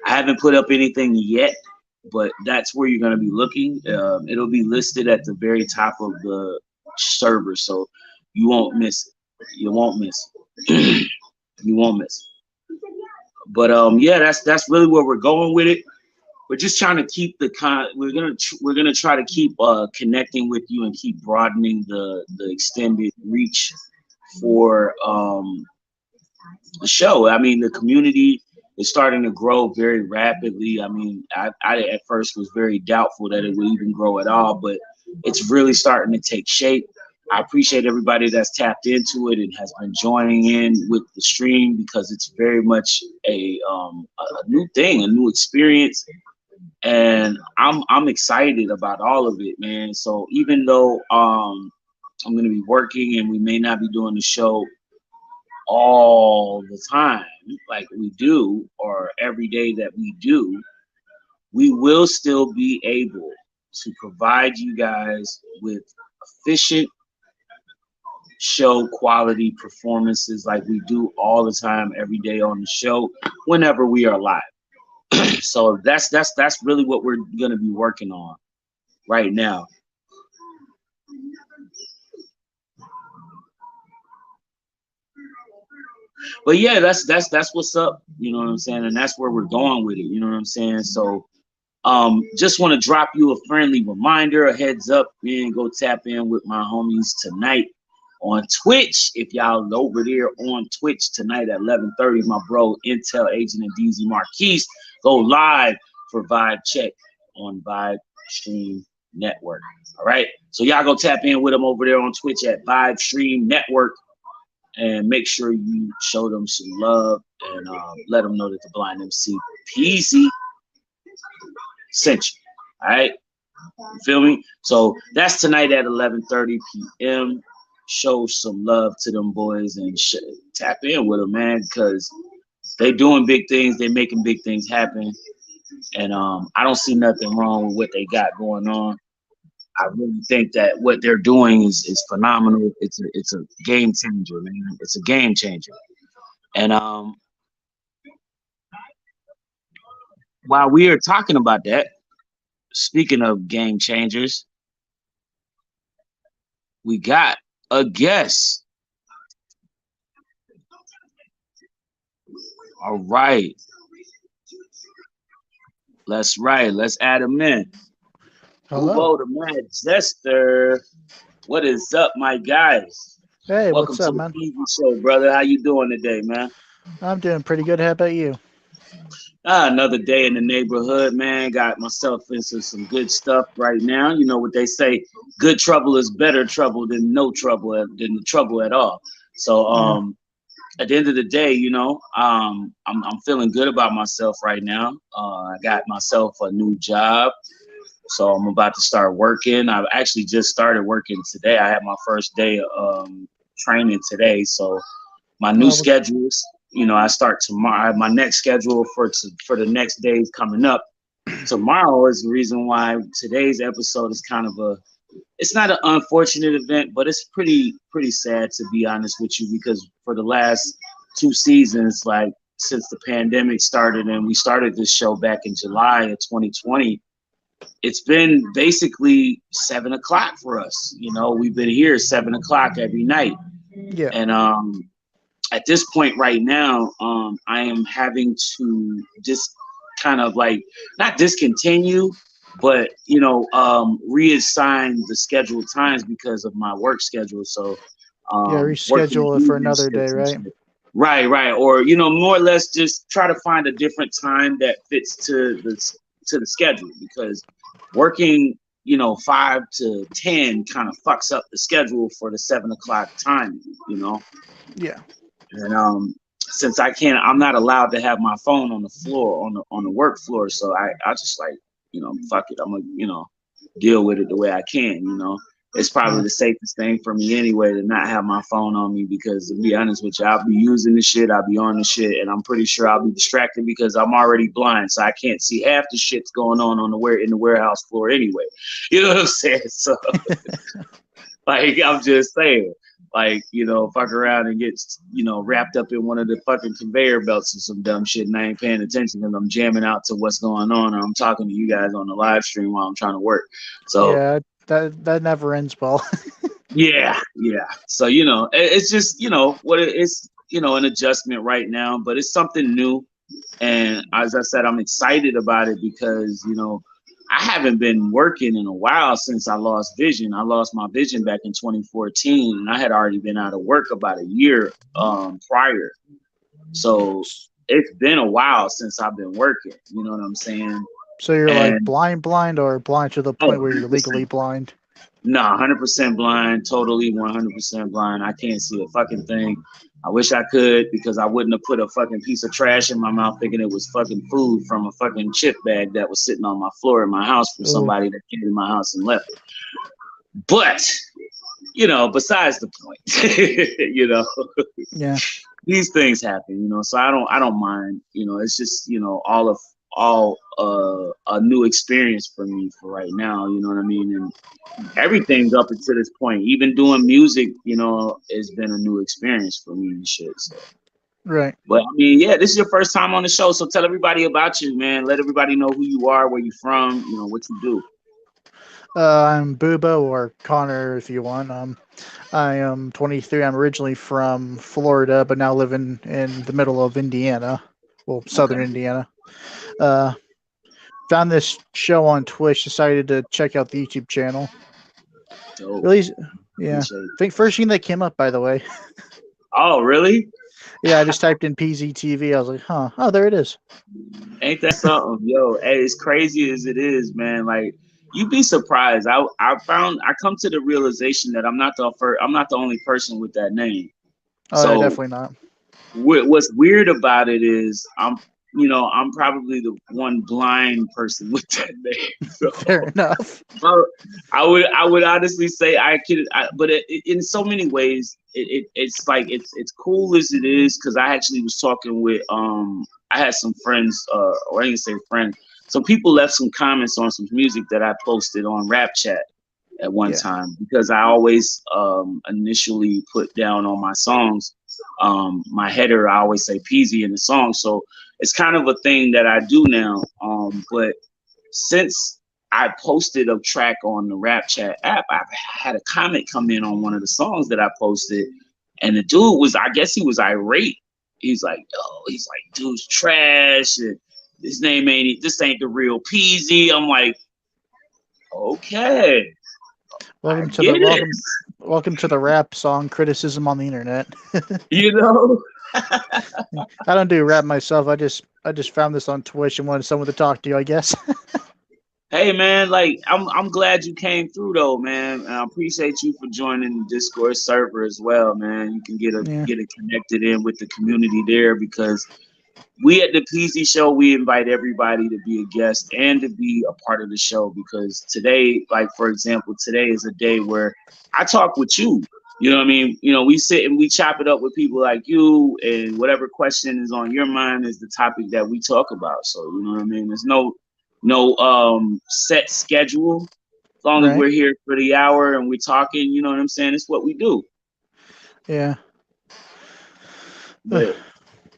Speaker 2: haven't put up anything yet, but that's where you're going to be looking. It'll be listed at the very top of the server, so you won't miss it. You won't miss it. You won't miss it. But yeah, that's really where we're going with it. We're just trying to keep we're gonna try to keep connecting with you and keep broadening the extended reach for the show. I mean, the community is starting to grow very rapidly. I mean, I at first was very doubtful that it would even grow at all, but it's really starting to take shape. I appreciate everybody that's tapped into it and has been joining in with the stream because it's very much a new thing, a new experience, and I'm excited about all of it, man. So even though I'm gonna be working and we may not be doing the show all the time like we do or every day that we do, we will still be able to provide you guys with efficient show quality performances like we do all the time every day on the show whenever we are live. So that's really what we're going to be working on right now. But yeah, that's what's up, you know what I'm saying, and that's where we're going with it, you know what I'm saying. So just want to drop you a friendly reminder, a heads up, man, go tap in with my homies tonight on Twitch. If y'all over there on Twitch tonight at 11:30, my bro Intel Agent and DZ Marquise go live for Vibe Check on Vibe Stream Network. All right, so y'all go tap in with them over there on Twitch at Vibe Stream Network, and make sure you show them some love and let them know that the Blind MC Peasy sent you. All right, you feel me? So that's tonight at 11:30 p.m. Show some love to them boys and tap in with them, man, because they doing big things. They making big things happen, and I don't see nothing wrong with what they got going on. I really think that what they're doing is phenomenal. It's a game changer, man. It's a game changer. And while we are talking about that, speaking of game changers, we got a guest. All right. Let's add him in.
Speaker 5: Hello.
Speaker 2: Ubo the Mad Jester. What is up, my guys?
Speaker 5: Hey,
Speaker 2: Welcome
Speaker 5: what's up,
Speaker 2: to
Speaker 5: man?
Speaker 2: the TV show, brother. How you doing today, man?
Speaker 5: I'm doing pretty good. How about you?
Speaker 2: Another day in the neighborhood, man. Got myself into some good stuff right now. You know what they say, good trouble is better trouble than no trouble, than trouble at all. So at the end of the day, you know, I'm feeling good about myself right now. I got myself a new job, so I'm about to start working. I've actually just started working today. I had my first day of training today, so my new schedules, you know, I start tomorrow. My next schedule for the next days coming up. Tomorrow is the reason why today's episode is kind of it's not an unfortunate event, but it's pretty sad, to be honest with you, because for the last 2 seasons, like since the pandemic started and we started this show back in July of 2020, it's been basically 7 o'clock for us. You know, we've been here 7 o'clock every night.
Speaker 5: Yeah.
Speaker 2: And at this point right now, I am having to just kind of like not discontinue, but you know, reassign the scheduled times because of my work schedule. So
Speaker 5: reschedule it for another day, right?
Speaker 2: Right. Or you know, more or less just try to find a different time that fits to the schedule, because working, you know, 5 to 10 kind of fucks up the schedule for the 7 o'clock time, you know.
Speaker 5: Yeah.
Speaker 2: And since I'm not allowed to have my phone on the floor, on the work floor, so I just like, you know, fuck it, I'm gonna, you know, deal with it the way I can, you know. It's probably the safest thing for me anyway to not have my phone on me, because to be honest with you, I'll be using the shit, I'll be on the shit, and I'm pretty sure I'll be distracted because I'm already blind, so I can't see half the shit's going on in the warehouse floor anyway. You know what I'm saying? So like, I'm just saying, like, you know, fuck around and get, you know, wrapped up in one of the fucking conveyor belts or some dumb shit, and I ain't paying attention and I'm jamming out to what's going on, or I'm talking to you guys on the live stream while I'm trying to work. So
Speaker 5: yeah, that never ends well.
Speaker 2: yeah. So, you know, it's just, you know, what it's, you know, an adjustment right now, but it's something new. And as I said, I'm excited about it because, you know, I haven't been working in a while since I lost vision. I lost my vision back in 2014, and I had already been out of work about a year prior. So it's been a while since I've been working. You know what I'm saying?
Speaker 5: So you're like
Speaker 2: And
Speaker 5: blind, or blind to the point where you're legally blind?
Speaker 2: no, 100% blind, totally 100% blind. I can't see a fucking thing. I wish I could, because I wouldn't have put a fucking piece of trash in my mouth thinking it was fucking food from a fucking chip bag that was sitting on my floor in my house from somebody that came to my house and left it. But, you know, besides the point, you know,
Speaker 5: Yeah.
Speaker 2: these things happen, you know, so I don't mind, you know, it's just, you know, all a new experience for me for right now, you know what I mean? And everything's up until this point, even doing music, you know, has been a new experience for me and shit. So.
Speaker 5: Right.
Speaker 2: But I mean, yeah, this is your first time on the show, so tell everybody about you, man. Let everybody know who you are, where you from, you know, what you do.
Speaker 5: I'm Booba, or Connor if you want. I am 23. I'm originally from Florida, but now living in the middle of Indiana. Well, southern Indiana. Found this show on Twitch, decided to check out the YouTube channel.
Speaker 2: Dope.
Speaker 5: Really, yeah. I think first thing that came up, by the way.
Speaker 2: Oh, really?
Speaker 5: Yeah, I just typed in PZTV. I was like, huh. Oh, there it is.
Speaker 2: Ain't that something? Yo, hey, as crazy as it is, man, like, you'd be surprised. I come to the realization that I'm not the only person with that name.
Speaker 5: Oh,
Speaker 2: So
Speaker 5: definitely not.
Speaker 2: What's weird about it is I'm probably the one blind person with that name. So,
Speaker 5: fair enough.
Speaker 2: I would honestly say but in so many ways, it's like it's cool as it is, because I actually was talking with I had some friends, or I didn't say friends, some people left some comments on some music that I posted on Rap Chat at one time, because I always initially put down on my songs, my header, I always say Peasy in the song. So it's kind of a thing that I do now. But since I posted a track on the Rap Chat app, I've had a comment come in on one of the songs that I posted, and the dude was, I guess he was irate. He's like, dude's trash, and this ain't the real Peasy. I'm like, okay.
Speaker 5: Welcome to the rap song criticism on the internet.
Speaker 2: You know,
Speaker 5: I don't do rap myself. I just found this on Twitch and wanted someone to talk to, I guess.
Speaker 2: Hey man, like I'm glad you came through though, man. And I appreciate you for joining the Discord server as well, man. You can get it connected in with the community there, because we at the PZ show, we invite everybody to be a guest and to be a part of the show, because today, like for example, today is a day where I talk with you. You know what I mean? You know, we sit and we chop it up with people like you, and whatever question is on your mind is the topic that we talk about. So, you know what I mean? There's no set schedule. As long as we're here for the hour and we're talking, you know what I'm saying? It's what we do.
Speaker 5: Yeah.
Speaker 2: But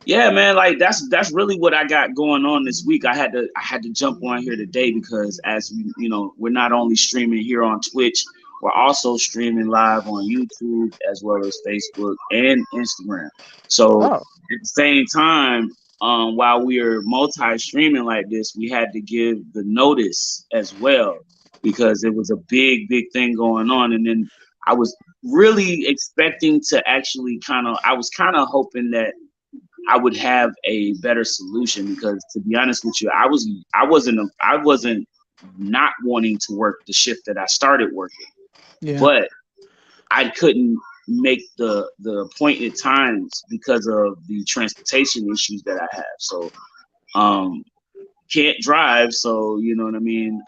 Speaker 2: yeah, man, like that's really what I got going on this week. I had to jump on here today because, as we, we're not only streaming here on Twitch, we're also streaming live on YouTube as well as Facebook and Instagram. So at the same time, while we are multi-streaming like this, we had to give the notice as well, because it was a big thing going on. And then I was really expecting to actually I was kind of hoping that I would have a better solution, because to be honest with you, I wasn't not wanting to work the shift that I started working, but I couldn't make the appointed times because of the transportation issues that I have. So can't drive, so you know what I mean.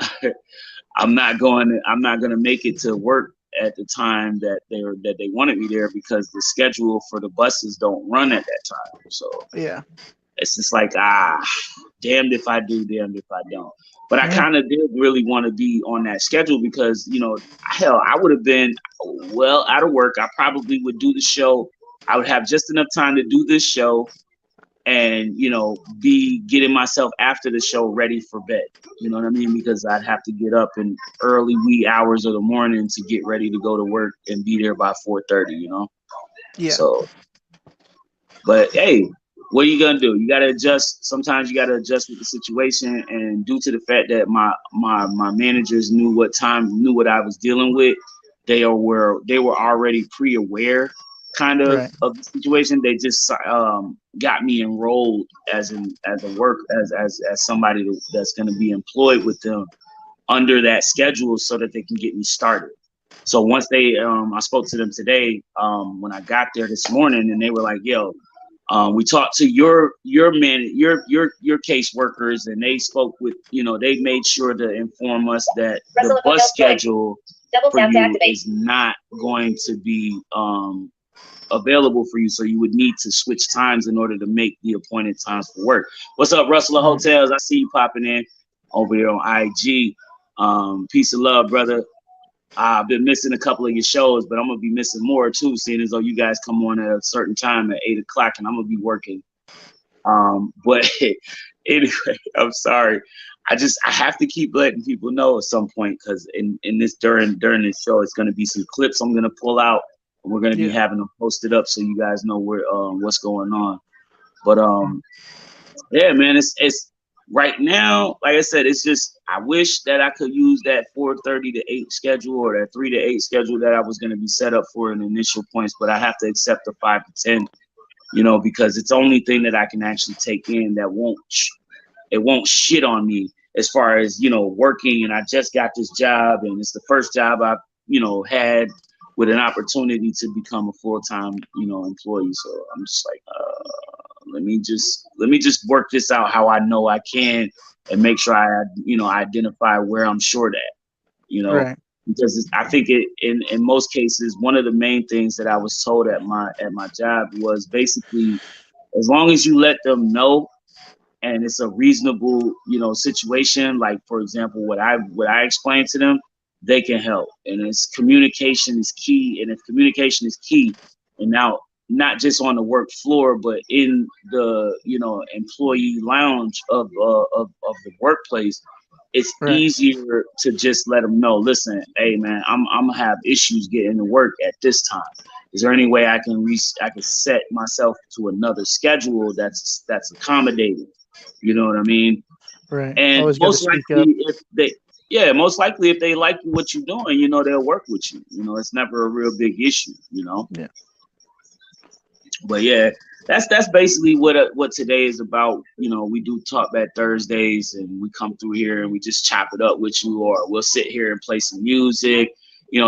Speaker 2: I'm not gonna make it to work at the time that they wanted me there, because the schedule for the buses don't run at that time. So it's just like, damned if I do, damned if I don't. But I kind of did really want to be on that schedule, because hell, I would have been well out of work. I probably would do the show. I would have just enough time to do this show and be getting myself after the show ready for bed. You know what I mean? Because I'd have to get up in early wee hours of the morning to get ready to go to work and be there by 4:30.
Speaker 5: Yeah.
Speaker 2: So, but hey, what are you gonna do? You gotta adjust. Sometimes you gotta adjust with the situation, and due to the fact that my managers knew what I was dealing with, they were already pre-aware kind
Speaker 5: Right.
Speaker 2: of the situation. They just got me enrolled as somebody that's gonna be employed with them under that schedule so that they can get me started. So once I spoke to them today when I got there this morning, and they were like, "Yo, we talked to your case workers, and they spoke with, they made sure to inform us that the bus schedule for you is not going to be available for you, so you would need to switch times in order to make the appointed times for work." What's up, Russell Hotels? I see you popping in over here on IG. Peace of love, brother. I've been missing a couple of your shows, but I'm gonna be missing more too, seeing as though you guys come on at a certain time at 8 o'clock, and I'm gonna be working. But anyway, I'm sorry. I have to keep letting people know at some point, because in this during this show, it's gonna be some clips I'm gonna pull out, and we're gonna be having them posted up so you guys know what's going on. But yeah, man, it's right now, like I said, it's just, I wish that I could use that 4:30 to 8 schedule, or that 3 to 8 schedule that I was going to be set up for in initial points, but I have to accept the 5 to 10, because it's the only thing that I can actually take in that won't shit on me as far as, working. And I just got this job, and it's the first job I've, had with an opportunity to become a full-time, employee. So I'm just like, let me just work this out how I know I can, and make sure I identify where I'm short at,
Speaker 5: Right.
Speaker 2: because I think in most cases, one of the main things that I was told at my job was basically, as long as you let them know and it's a reasonable, situation, like for example, what I explained to them, they can help. And it's communication is key. And if communication is key, and now not just on the work floor, but in the employee lounge of the workplace, it's easier to just let them know, listen, hey man, I'm gonna have issues getting to work at this time. Is there any way I can set myself to another schedule that's accommodating? You know what I mean?
Speaker 5: Right.
Speaker 2: And
Speaker 5: Always got to speak up.
Speaker 2: most likely if they like what you're doing, they'll work with you. It's never a real big issue.
Speaker 5: Yeah.
Speaker 2: But yeah, that's basically what today is about. We do TalkBack Thursdays, and we come through here and we just chop it up with you, or we'll sit here and play some music,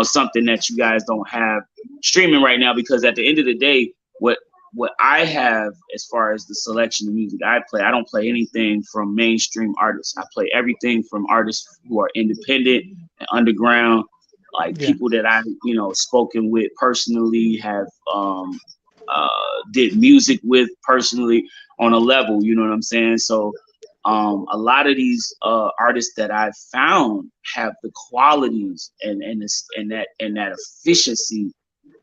Speaker 2: something that you guys don't have streaming right now, because at the end of the day, what I have as far as the selection of music I play, I don't play anything from mainstream artists. I play everything from artists who are independent and underground, like people that I, spoken with personally, have did music with personally on a level, you know what I'm saying? So a lot of these artists that I've found have the qualities and that efficiency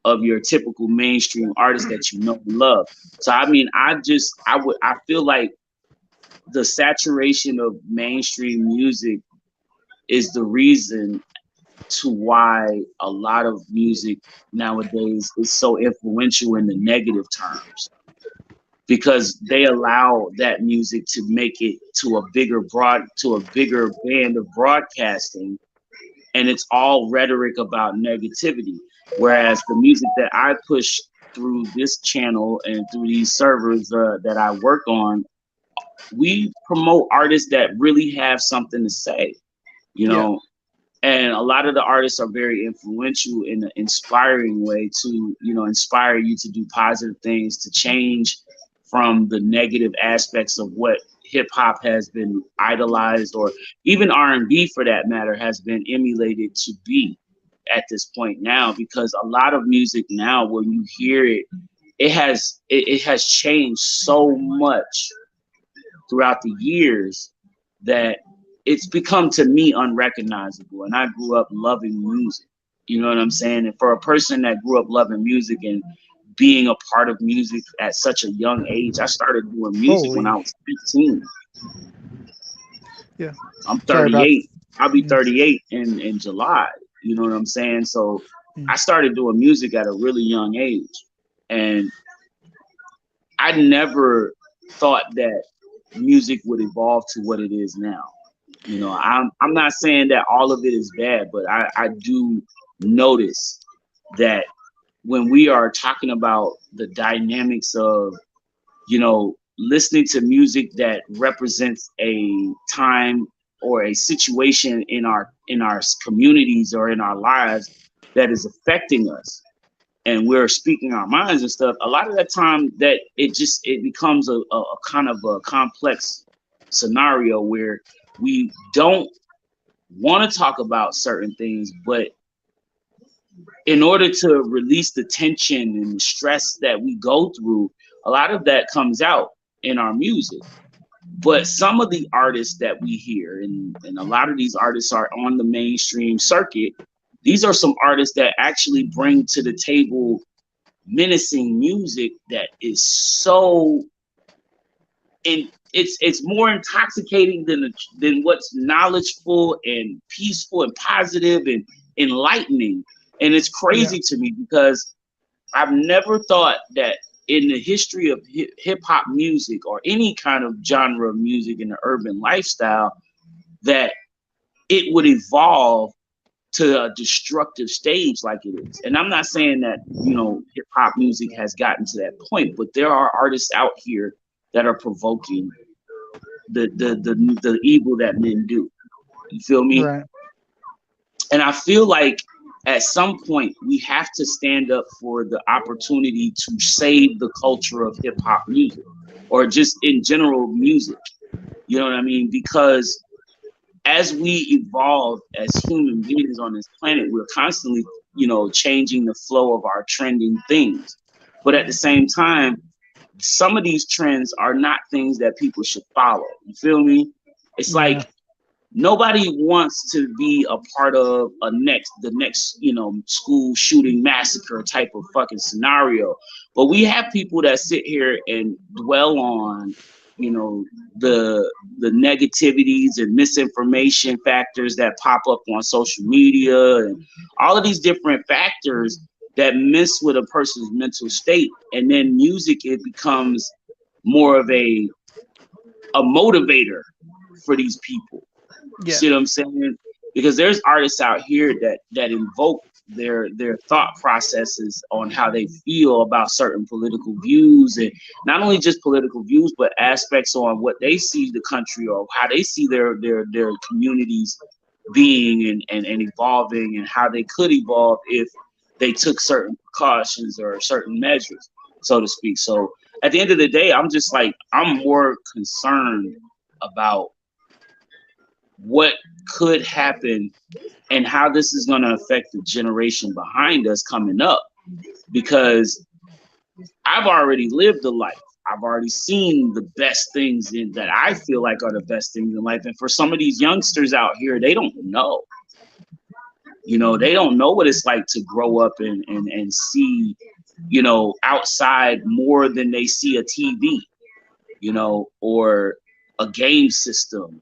Speaker 2: of your typical mainstream artist that and love. So I mean, I feel like the saturation of mainstream music is the reason to why a lot of music nowadays is so influential in the negative terms, because they allow that music to make it to a bigger band of broadcasting, and it's all rhetoric about negativity. Whereas the music that I push through this channel and through these servers that I work on, we promote artists that really have something to say, and a lot of the artists are very influential in an inspiring way to, inspire you to do positive things, to change from the negative aspects of what hip hop has been idolized, or even R&B for that matter, has been emulated to be at this point now. Because a lot of music now, when you hear it, it has changed so much throughout the years that it's become, to me, unrecognizable. And I grew up loving music, you know what I'm saying? And for a person that grew up loving music and being a part of music at such a young age, I started doing music when I was 15.
Speaker 5: Yeah.
Speaker 2: I'm 38. I'll be 38 in July. You know what I'm saying? So I started doing music at a really young age. And I never thought that music would evolve to what it is now. You know, I'm not saying that all of it is bad, but I do notice that when we are talking about the dynamics of, you know, listening to music that represents a time or a situation in our communities or in our lives that is affecting us, and we're speaking our minds and stuff, a lot of that time that it becomes a kind of a complex scenario where we don't want to talk about certain things, but in order to release the tension and the stress that we go through, a lot of that comes out in our music. But some of the artists that we hear, and a lot of these artists are on the mainstream circuit, these are some artists that actually bring to the table menacing music that is so, and it's more intoxicating than what's knowledgeful and peaceful and positive and enlightening. And it's crazy to me because I've never thought that in the history of hip hop music or any kind of genre of music in the urban lifestyle that it would evolve to a destructive stage like it is. And I'm not saying that, you know, hip hop music has gotten to that point, but there are artists out here that are provoking the evil that men do. You feel me?
Speaker 5: Right.
Speaker 2: And I feel like at some point we have to stand up for the opportunity to save the culture of hip hop music or just in general music. You know what I mean? Because as we evolve as human beings on this planet, we're constantly, you know, changing the flow of our trending things. But at the same time, some of these trends are not things that people should follow. You feel me? It's like nobody wants to be a part of the next, you know, school shooting massacre type of fucking scenario. But we have people that sit here and dwell on, you know, the negativities and misinformation factors that pop up on social media and all of these different factors that mess with a person's mental state. And then music, it becomes more of a motivator for these people.
Speaker 5: Yeah.
Speaker 2: See what I'm saying? Because there's artists out here that invoke their thought processes on how they feel about certain political views, and not only just political views, but aspects on what they see the country or how they see their communities being and evolving, and how they could evolve if they took certain precautions or certain measures, so to speak. So at the end of the day, I'm just like, I'm more concerned about what could happen and how this is going to affect the generation behind us coming up, because I've already lived a life. I've already seen the best things that I feel like are the best things in life. And for some of these youngsters out here, they don't know. You know, they don't know what it's like to grow up and see, you know, outside more than they see a TV, you know, or a game system,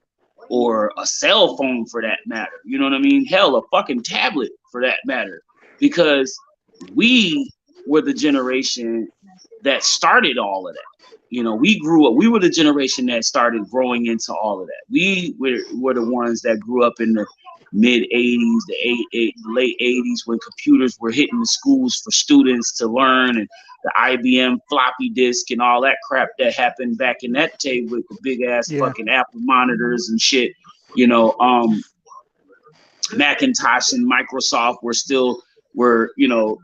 Speaker 2: or a cell phone for that matter. You know what I mean? Hell, a fucking tablet for that matter. Because we were the generation that started all of that. You know, we grew up, we were the generation that started growing into all of that. We were the ones that grew up in the mid 80s, the late 80s, when computers were hitting the schools for students to learn, and the IBM floppy disk and all that crap that happened back in that day with the big ass fucking Apple monitors and shit. You know, Macintosh and Microsoft were, you know,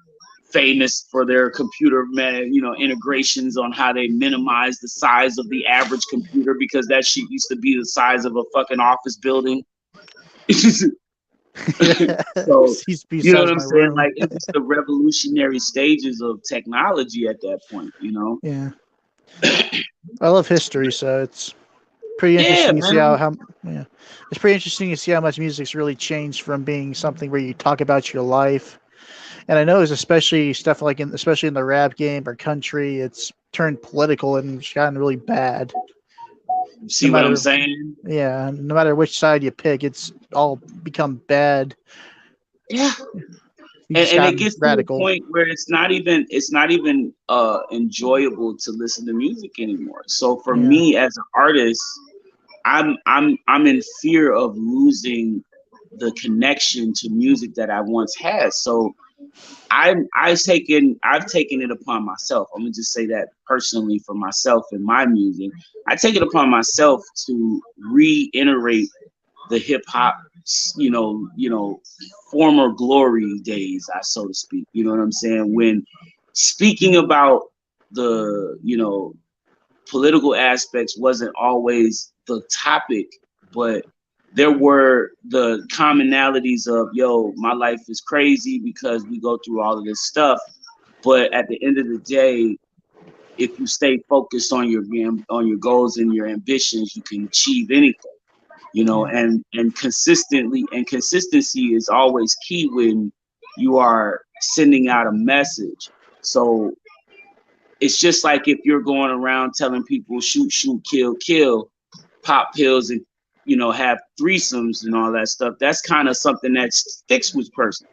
Speaker 2: famous for their computer, you know, integrations on how they minimize the size of the average computer, because that shit used to be the size of a fucking office building. So, you know what I'm saying? Like, it was the revolutionary stages of technology at that point, you know?
Speaker 5: Yeah. I love history, so it's pretty interesting to see how it's pretty interesting to see how much music's really changed from being something where you talk about your life. And I know it's especially stuff like especially in the rap game or country, it's turned political and it's gotten really bad.
Speaker 2: See what I'm saying?
Speaker 5: Yeah, no matter which side you pick, it's all become bad.
Speaker 2: Yeah.
Speaker 5: You just
Speaker 2: and
Speaker 5: got
Speaker 2: it gets to a
Speaker 5: radical.
Speaker 2: point where it's not even enjoyable to listen to music anymore. So for
Speaker 5: Yeah.
Speaker 2: me as an artist, I'm in fear of losing the connection to music that I once had. So I've taken it upon myself. I'm gonna just say that personally for myself and my music. I take it upon myself to reiterate the hip hop, former glory days, I so to speak. You know what I'm saying? When speaking about the, political aspects wasn't always the topic, but there were the commonalities of, yo, my life is crazy because we go through all of this stuff. But at the end of the day, if you stay focused on your goals and your ambitions, you can achieve anything. And consistency is always key when you are sending out a message. So it's just like if you're going around telling people shoot, shoot, kill, kill, pop pills, and have threesomes and all that stuff. That's kind of something that sticks with person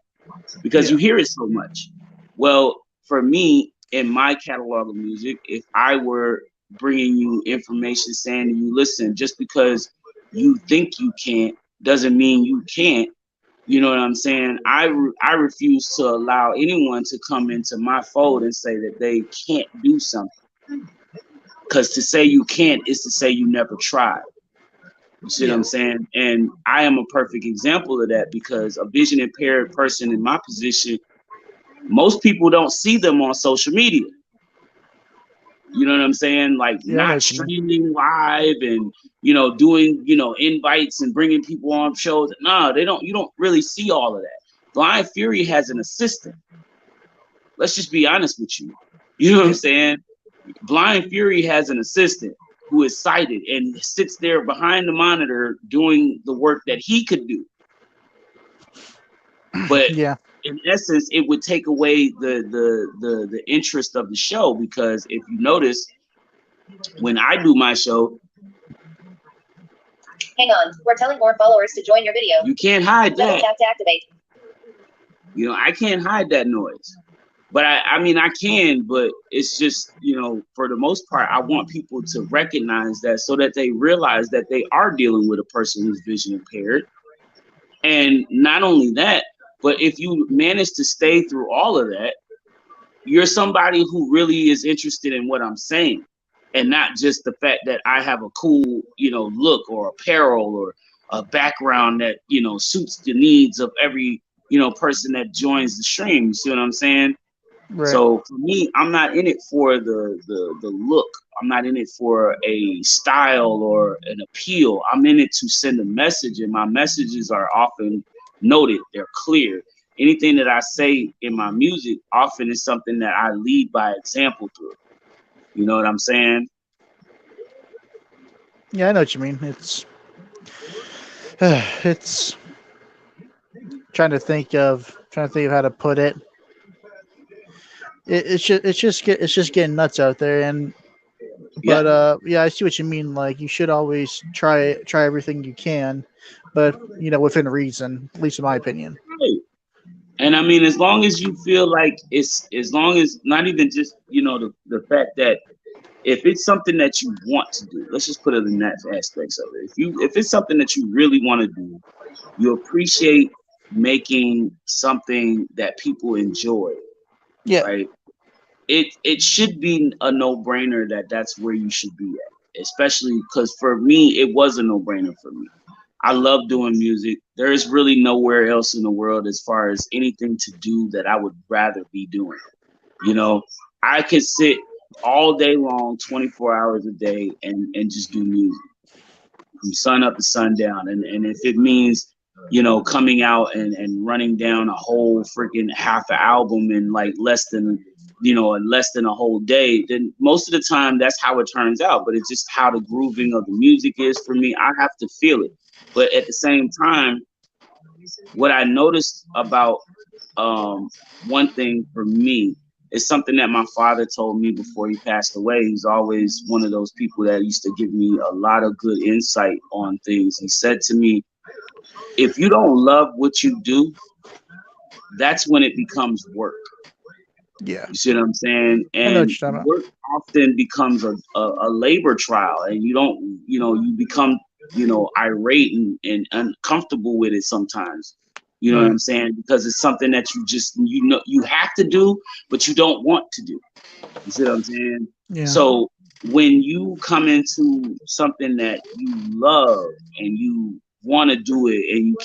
Speaker 2: because you hear it so much. Well, for me, in my catalog of music, if I were bringing you information saying to you, listen, just because you think you can't doesn't mean you can't. You know what I'm saying? I refuse to allow anyone to come into my fold and say that they can't do something. Because to say you can't is to say you never tried. You see what I'm saying? And I am a perfect example of that because a vision impaired person in my position, most people don't see them on social media. You know what I'm saying? Like
Speaker 5: Yeah, I know
Speaker 2: not
Speaker 5: what you mean.
Speaker 2: streaming live and doing invites and bringing people on shows. No, they don't. You don't really see all of that. Blind Fury has an assistant. Let's just be honest with you. You know what I'm saying? Blind Fury has an assistant who is sighted and sits there behind the monitor doing the work that he could do. But
Speaker 5: Yeah.
Speaker 2: in essence, it would take away the interest of the show because if you notice, when I do my show,
Speaker 4: Hang on, we're telling more followers to join your video.
Speaker 2: you can't hide
Speaker 4: Double
Speaker 2: that.
Speaker 4: tap to activate.
Speaker 2: I can't hide that noise. But I mean, I can, but it's just, for the most part, I want people to recognize that so that they realize that they are dealing with a person who's vision impaired. And not only that, but if you manage to stay through all of that, you're somebody who really is interested in what I'm saying and not just the fact that I have a cool, look or apparel or a background that, suits the needs of every, person that joins the stream. You see what I'm saying?
Speaker 5: Right.
Speaker 2: So for me, I'm not in it for the look. I'm not in it for a style or an appeal. I'm in it to send a message, and my messages are often noted. They're clear. Anything that I say in my music often is something that I lead by example through. You know what I'm saying?
Speaker 5: Yeah, I know what you mean. It's trying to think of how to put it. It's just getting nuts out there, and but yeah, I see what you mean. Like you should always try everything you can, but within reason, at least in my opinion.
Speaker 2: Right. And I mean, as long as you feel like as long as not even just the fact that if it's something that you want to do, let's just put it in that aspects of it. If it's something that you really want to do, you appreciate making something that people enjoy,
Speaker 5: Yeah.
Speaker 2: right? It should be a no-brainer that that's where you should be at, especially because for me, it was a no-brainer for me. I love doing music. There is really nowhere else in the world as far as anything to do that I would rather be doing. I could sit all day long, 24 hours a day, and just do music from sun up to sundown. And if it means, coming out and running down a whole freaking half an album in like less than a whole day, then most of the time that's how it turns out. But it's just how the grooving of the music is for me. I have to feel it. But at the same time, what I noticed about one thing for me is something that my father told me before he passed away. He's always one of those people that used to give me a lot of good insight on things. He said to me, if you don't love what you do, that's when it becomes work.
Speaker 5: Yeah.
Speaker 2: You see what I'm saying?
Speaker 5: I know what
Speaker 2: And
Speaker 5: you're talking about.
Speaker 2: work often becomes a labor trial, and you don't, you become, irate and uncomfortable with it sometimes. You know what I'm saying? Because it's something that you have to do, but you don't want to do. You see what I'm saying?
Speaker 5: Yeah.
Speaker 2: So when you come into something that you love and you want to do it, and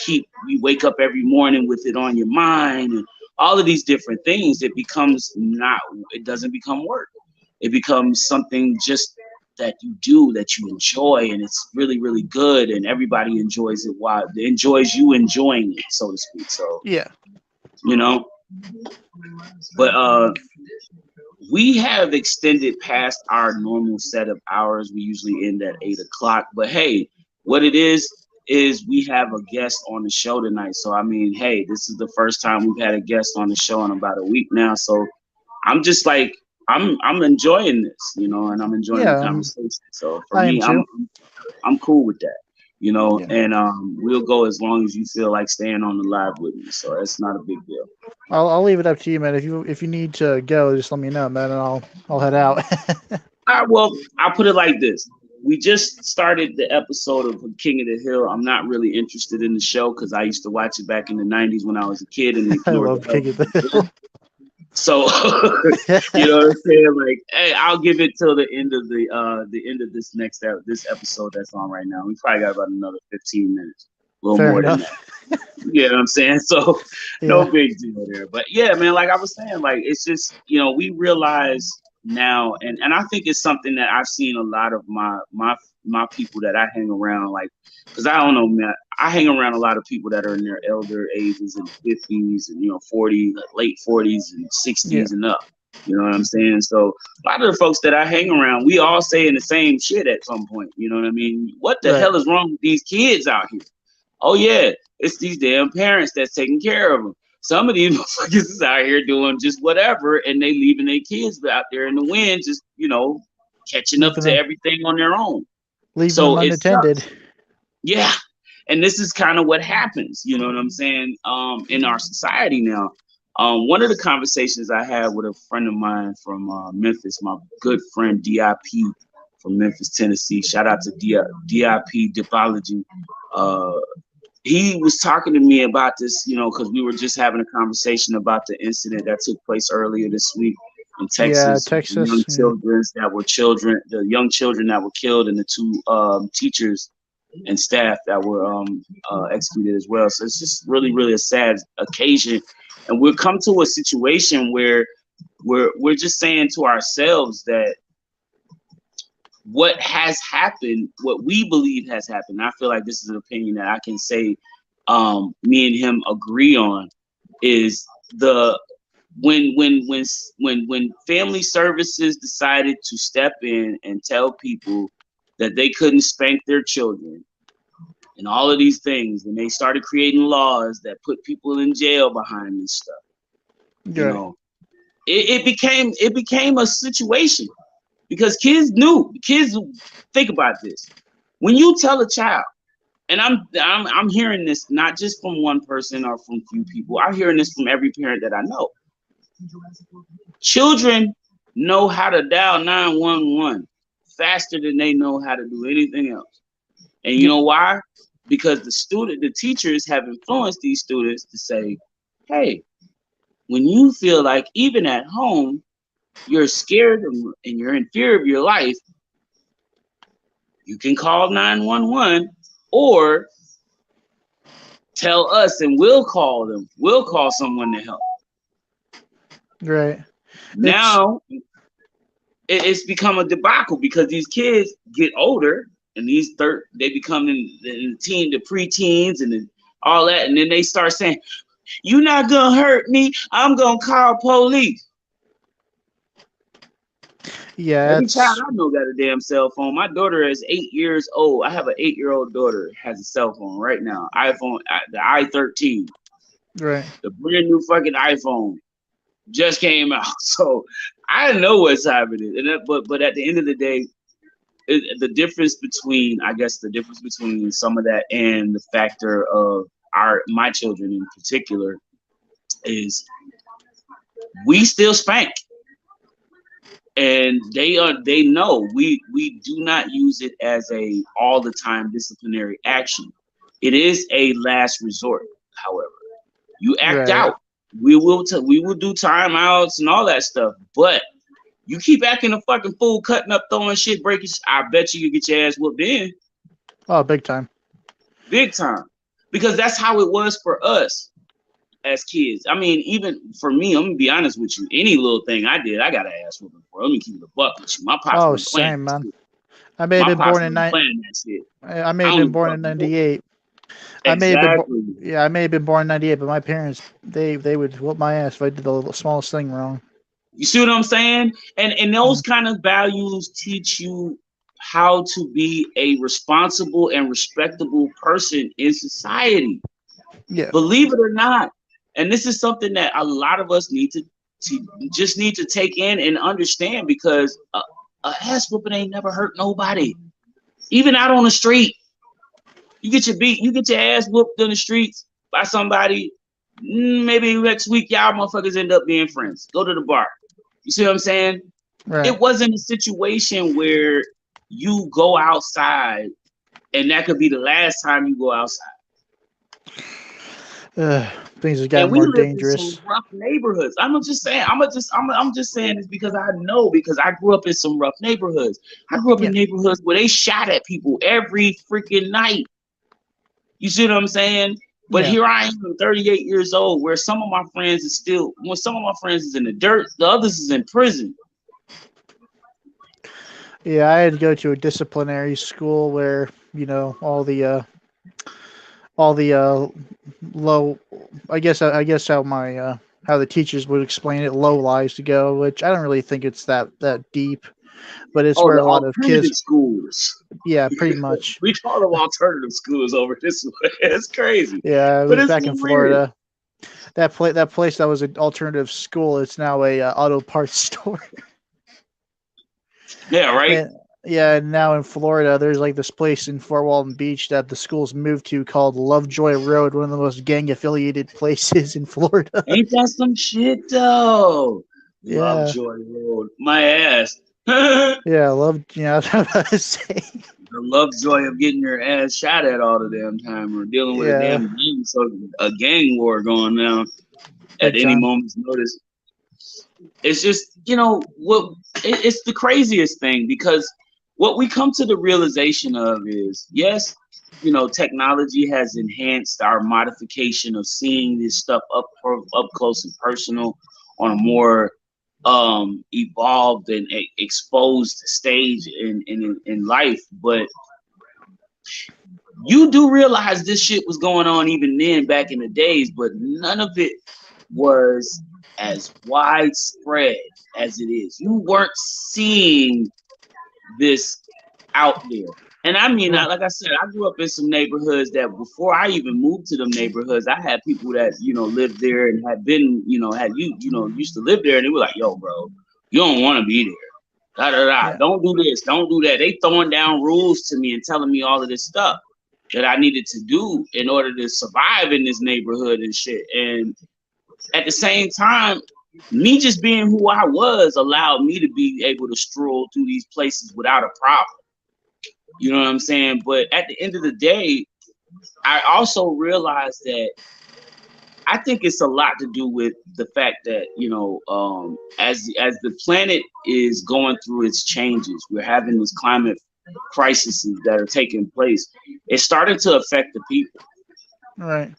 Speaker 2: you wake up every morning with it on your mind and all of these different things, it doesn't become work. It becomes something just that you do, that you enjoy, and it's really, really good, and everybody enjoys it enjoys you enjoying it, so to speak. So,
Speaker 5: Yeah.
Speaker 2: But we have extended past our normal set of hours. We usually end at 8 o'clock. But hey, what it is we have a guest on the show tonight. So I mean, hey, this is the first time we've had a guest on the show in about a week now. So I'm just like I'm enjoying this, and I'm enjoying the conversation. So for me, I'm cool with that. And we'll go as long as you feel like staying on the live with me. So it's not a big deal.
Speaker 5: I'll leave it up to you, man. If you need to go, just let me know, man, and I'll head out.
Speaker 2: Well, I'll put it like this. We just started the episode of King of the Hill. I'm not really interested in the show because I used to watch it back in the 90s when I was a kid, and
Speaker 5: I love King of the Hill.
Speaker 2: So you know what I'm saying? Like, hey, I'll give it till the end of this episode that's on right now. We probably got about another 15 minutes, a little
Speaker 5: Fair
Speaker 2: more
Speaker 5: enough.
Speaker 2: than that. You know what I'm saying? So no big deal there. But yeah, man, like I was saying, like it's just, we realize now, and I think it's something that I've seen a lot of my people that I hang around, like, because I don't know, man, I hang around a lot of people that are in their elder ages, in the 50s and 40, late 40s and 60s and up. You know what I'm saying? So a lot of the folks that I hang around, we all saying the same shit at some point. You know what I mean? What the hell is wrong with these kids out here? Oh yeah, it's these damn parents that's taking care of them. Some of these motherfuckers is out here doing just whatever, and they leaving their kids out there in the wind, just catching up to everything on their own.
Speaker 5: Leaving them unattended.
Speaker 2: Yeah, and this is kind of what happens. You know what I'm saying? In our society now. One of the conversations I had with a friend of mine from Memphis, my good friend DIP from Memphis, Tennessee. Shout out to DIP Dipology. He was talking to me about this, because we were just having a conversation about the incident that took place earlier this week in Texas.
Speaker 5: Yeah, Texas.
Speaker 2: The young children that were killed, and the two teachers and staff that were executed as well. So it's just really, really a sad occasion, and we'll come to a situation where we're just saying to ourselves that what has happened, what we believe has happened, I feel like this is an opinion that I can say me and him agree on, is when family services decided to step in and tell people that they couldn't spank their children and all of these things, and they started creating laws that put people in jail behind this stuff. It became a situation. Because kids think about this. When you tell a child, and I'm hearing this not just from one person or from few people, I'm hearing this from every parent that I know. Children know how to dial 911 faster than they know how to do anything else. And you know why? Because the teachers have influenced these students to say, hey, when you feel like even at home, you're scared and you're in fear of your life, you can call 911 or tell us and we'll call them. We'll call someone to help.
Speaker 5: Right.
Speaker 2: Now it's become a debacle because these kids get older and they become in the preteens and all that, and then they start saying, "You're not gonna hurt me. I'm gonna call police."
Speaker 5: Yeah,
Speaker 2: every child I know got a damn cell phone. My daughter is 8 years old. I have an 8-year-old daughter has a cell phone right now. iPhone, the i13.
Speaker 5: Right.
Speaker 2: The brand new fucking iPhone just came out. So I know what time it is. But at the end of the day, the difference between some of that and the factor of my children in particular is we still spank. And they know we do not use it as a all the time disciplinary action. It is a last resort. However, you act
Speaker 5: Right.
Speaker 2: out. We will do timeouts and all that stuff. But you keep acting a fucking fool, cutting up, throwing shit, breaking. I bet you get your ass whooped in,
Speaker 5: Oh, big time.
Speaker 2: big time, because that's how it was for us as kids. I mean, even for me, I'm gonna be honest with you. Any little thing I did, I got an ass whooping for. Let me keep it a buck with you. My pops
Speaker 5: Oh,
Speaker 2: wasn't playing
Speaker 5: same,
Speaker 2: that
Speaker 5: man.
Speaker 2: shit.
Speaker 5: I may have
Speaker 2: My
Speaker 5: been
Speaker 2: pops
Speaker 5: born in
Speaker 2: wasn't playing that shit.
Speaker 5: I may
Speaker 2: I
Speaker 5: have
Speaker 2: don't
Speaker 5: been
Speaker 2: give a
Speaker 5: born
Speaker 2: fuck.
Speaker 5: in '98. I may have been
Speaker 2: Exactly.
Speaker 5: yeah, I may have been born in '98, but my parents they would whoop my ass if I did the smallest thing wrong.
Speaker 2: You see what I'm saying? And those kind of values teach you how to be a responsible and respectable person in society.
Speaker 5: Yeah.
Speaker 2: Believe it or not. And this is something that a lot of us need to just need to take in and understand, because a ass whooping ain't never hurt nobody. Even out on the street, you get your ass whooped in the streets by somebody. Maybe next week y'all motherfuckers end up being friends. Go to the bar. You see what I'm saying?
Speaker 5: Right.
Speaker 2: It wasn't a situation where you go outside and that could be the last time you go outside.
Speaker 5: Things have
Speaker 2: And
Speaker 5: gotten
Speaker 2: we
Speaker 5: more
Speaker 2: live in some
Speaker 5: dangerous.
Speaker 2: rough neighborhoods. I'm just saying this because I know, because I grew up in some rough neighborhoods. I grew up
Speaker 5: Yeah.
Speaker 2: in neighborhoods where they shot at people every freaking night. You see what I'm saying? But
Speaker 5: Yeah.
Speaker 2: here I am, 38 years old, where some of my friends is still, when some of my friends is in the dirt, the others is in prison.
Speaker 5: Yeah, I had to go to a disciplinary school where, all the low I guess how my how the teachers would explain it, low lies to go, which I don't really think it's that deep, but it's
Speaker 2: Oh,
Speaker 5: where
Speaker 2: the
Speaker 5: a lot of kids,
Speaker 2: alternative schools.
Speaker 5: yeah, pretty much.
Speaker 2: We call them alternative schools over this way. It's crazy,
Speaker 5: Yeah, it
Speaker 2: but
Speaker 5: was
Speaker 2: it's
Speaker 5: back in
Speaker 2: hilarious.
Speaker 5: Florida. That place that was an alternative school, it's now a auto parts store.
Speaker 2: Yeah, right.
Speaker 5: And yeah, now in Florida, there's like this place in Fort Walton Beach that the schools moved to called Lovejoy Road, one of the most gang affiliated places in Florida.
Speaker 2: Ain't that some shit though?
Speaker 5: Yeah,
Speaker 2: Lovejoy Road, my ass. The
Speaker 5: yeah, that's what I was about to say.
Speaker 2: Lovejoy of getting your ass shot at all the damn time, or dealing with a
Speaker 5: Yeah,
Speaker 2: damn gang, so a gang war going down at
Speaker 5: big
Speaker 2: any
Speaker 5: time.
Speaker 2: moment's notice. It's just, what it's the craziest thing, because what we come to the realization of is, yes, technology has enhanced our modification of seeing this stuff up close and personal on a more evolved and exposed stage in life. But you do realize this shit was going on even then, back in the days, but none of it was as widespread as it is. You weren't seeing this out there. And I mean,
Speaker 5: Right.
Speaker 2: like I said, I grew up in some neighborhoods that before I even moved to them neighborhoods, I had people that, lived there and had been, used to live there, and they were like, yo, bro, you don't want to be there. Da, da, da.
Speaker 5: Yeah.
Speaker 2: Don't do this. Don't do that. They throwing down rules to me and telling me all of this stuff that I needed to do in order to survive in this neighborhood and shit. And at the same time, me just being who I was allowed me to be able to stroll through these places without a problem. You know what I'm saying? But at the end of the day, I also realized that I think it's a lot to do with the fact that, as the planet is going through its changes, we're having these climate crises that are taking place. It's starting to affect the people.
Speaker 5: Right.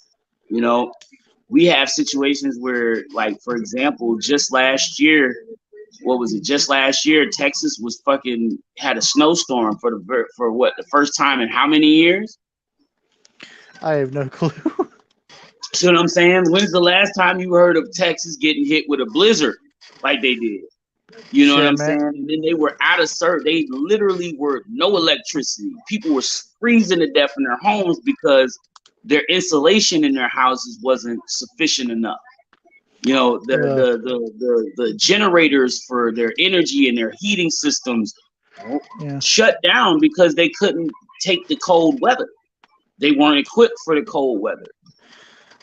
Speaker 2: We have situations where, like, for example, just last year, Texas was fucking had a snowstorm for the first time in how many years?
Speaker 5: I have no clue.
Speaker 2: See what I'm saying? When's the last time you heard of Texas getting hit with a blizzard like they did? You know what
Speaker 5: Shit,
Speaker 2: I'm
Speaker 5: man.
Speaker 2: saying? And then they were out of service. They literally were no electricity. People were freezing to death in their homes because their insulation in their houses wasn't sufficient enough. The generators for their energy and their heating systems
Speaker 5: Yeah.
Speaker 2: shut down because they couldn't take the cold weather. They weren't equipped for the cold weather.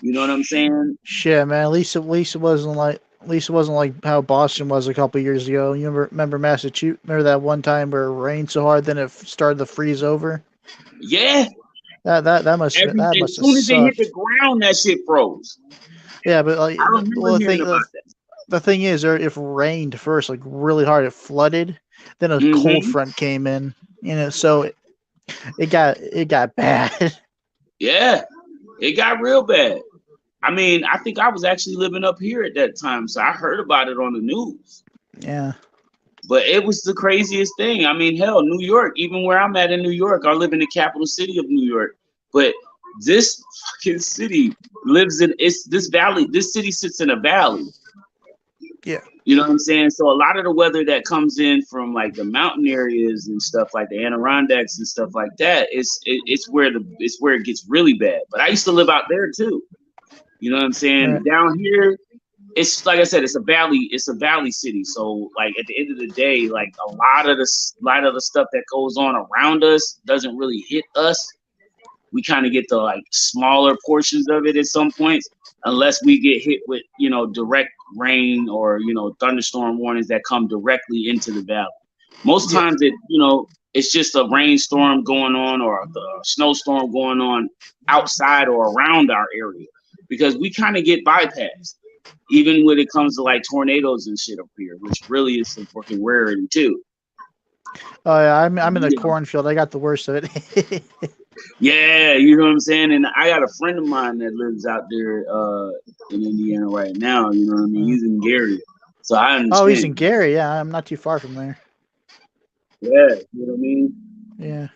Speaker 2: You know what I'm saying?
Speaker 5: Shit, man. At least it wasn't like how Boston was a couple years ago. You remember Massachusetts? Remember that one time where it rained so hard, then it started to freeze over.
Speaker 2: Yeah.
Speaker 5: That must
Speaker 2: As
Speaker 5: have
Speaker 2: soon as it hit
Speaker 5: sucked.
Speaker 2: the ground, that shit froze.
Speaker 5: Yeah, but like,
Speaker 2: I remember
Speaker 5: well,
Speaker 2: hearing about that.
Speaker 5: the thing is, if it rained first, like really hard, it flooded. Then a cold front came in, so it got bad.
Speaker 2: Yeah, it got real bad. I mean, I think I was actually living up here at that time, so I heard about it on the news.
Speaker 5: Yeah.
Speaker 2: But it was the craziest thing. I mean, hell, New York, even where I'm at in New York, I live in the capital city of New York. But this fucking city this valley, this city sits in a valley.
Speaker 5: Yeah.
Speaker 2: You know what I'm saying? So a lot of the weather that comes in from like the mountain areas and stuff like the Adirondacks and stuff like that, it's where it gets really bad. But I used to live out there too. You know what I'm saying?
Speaker 5: Right.
Speaker 2: Down here, it's like I said, it's a valley city. So like at the end of the day, like a lot of the stuff that goes on around us doesn't really hit us. We kind of get the like smaller portions of it at some points, unless we get hit with, direct rain or, thunderstorm warnings that come directly into the valley. Most times it's just a rainstorm going on or a snowstorm going on outside or around our area, because we kind of get bypassed, even when it comes to like tornadoes and shit up here, which really is some fucking rarity too.
Speaker 5: Oh yeah, I'm in the cornfield. I got the worst of it.
Speaker 2: Yeah, you know what I'm saying? And I got a friend of mine that lives out there in Indiana right now, you know what I mean? He's in Gary. So I understand.
Speaker 5: Oh, he's in Gary, yeah. I'm not too far from there.
Speaker 2: Yeah, you know what I mean?
Speaker 5: Yeah.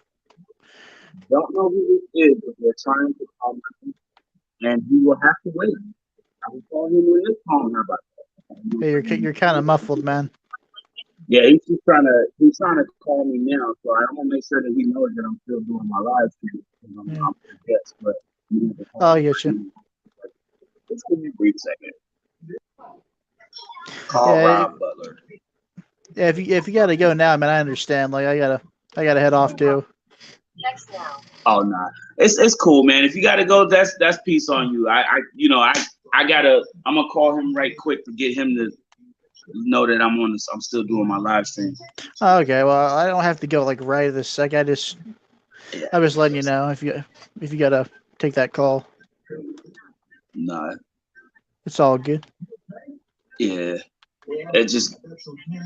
Speaker 2: Don't know who this is, but they're trying to call him, and he will have to wait. I will call him on this phone. How about that?
Speaker 5: Hey, you're kind of muffled, man.
Speaker 2: Yeah, he's trying to call me now, so I want to make sure that he knows that I'm still doing my live stream. I'm a guest, but
Speaker 5: oh, I get you.
Speaker 2: Just give me a brief second. Call Rob Butler.
Speaker 5: Yeah, if you gotta go now, man, I understand. Like I gotta head off too.
Speaker 1: Next now.
Speaker 2: Oh nah, it's cool, man. If you gotta go, that's peace on you. I'm gonna call him right quick to get him to know that I'm still doing my live stream.
Speaker 5: Okay, well, I don't have to go like right this second. I was letting you know if you gotta take that call.
Speaker 2: Nah,
Speaker 5: it's all good.
Speaker 2: Yeah, it just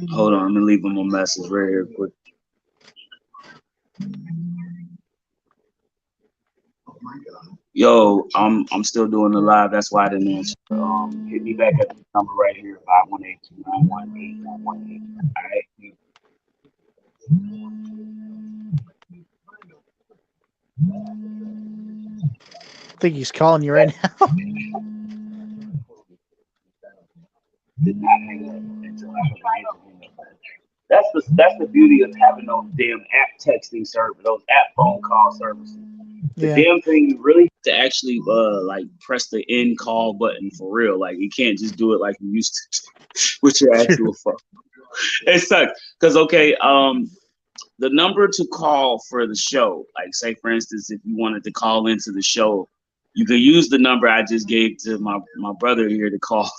Speaker 2: hold on. I'm gonna leave him a message right here quick. Yo, I'm still doing the live. That's why I didn't answer. Hit me back at the number right here, 518-291-8918. All right.
Speaker 5: I think he's calling you right now.
Speaker 2: Did not hang up until that's the beauty of having those damn app texting service, those app phone call services. The damn thing, you really have to actually like press the end call button for real. Like you can't just do it like you used to with your actual phone. It sucks because the number to call for the show, like say for instance, if you wanted to call into the show, you could use the number I just gave to my brother here to call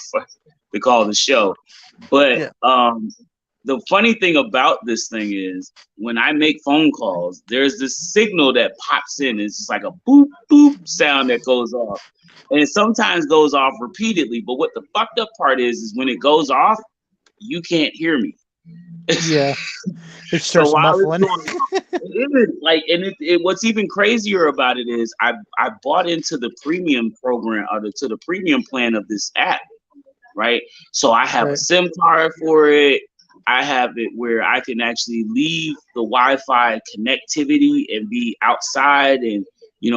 Speaker 2: the show. But the funny thing about this thing is when I make phone calls, there's this signal that pops in. It's just like a boop, boop sound that goes off. And it sometimes goes off repeatedly. But what the fucked up part is when it goes off, you can't hear me.
Speaker 5: Yeah. It starts muffling.
Speaker 2: What's even crazier about it is I bought into the premium program or to the premium plan of this app, right? So I have a SIM card for it. I have it where I can actually leave the Wi-Fi connectivity and be outside and,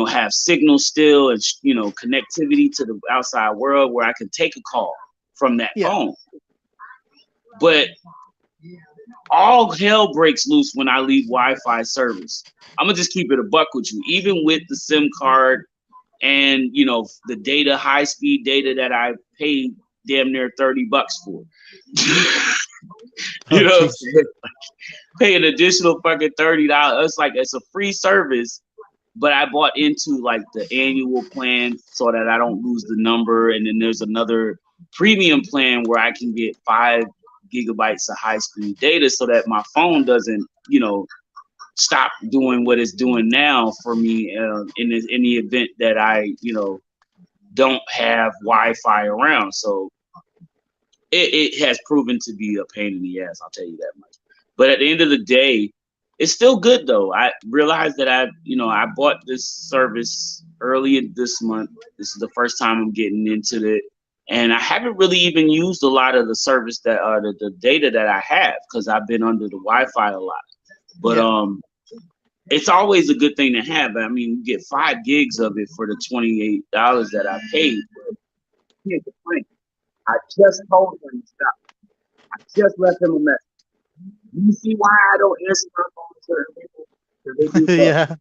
Speaker 2: have signal still and, connectivity to the outside world where I can take a call from that phone. But all hell breaks loose when I leave Wi-Fi service. I'm going to just keep it a buck with you. Even with the SIM card and, the data, high-speed data that I paid damn near $30 for. You know what I'm saying? Pay an additional fucking $30. It's a free service but I bought into like the annual plan so that I don't lose the number. And then there's another premium plan where I can get 5 GB of high speed data so that my phone doesn't, stop doing what it's doing now for me in the event that I, don't have Wi-Fi around. So it has proven to be a pain in the ass. I'll tell you that much. But at the end of the day, it's still good though. I realized that I bought this service earlier this month. This is the first time I'm getting into it, and I haven't really even used a lot of the service that the data that I have because I've been under the Wi-Fi a lot. But it's always a good thing to have. I mean, you get 5 gigs of it for the $28 that I paid. But here's the thing. I just told him to stop. I just left him a message. You see why I don't answer my phone to certain people? Because they do
Speaker 5: Yeah.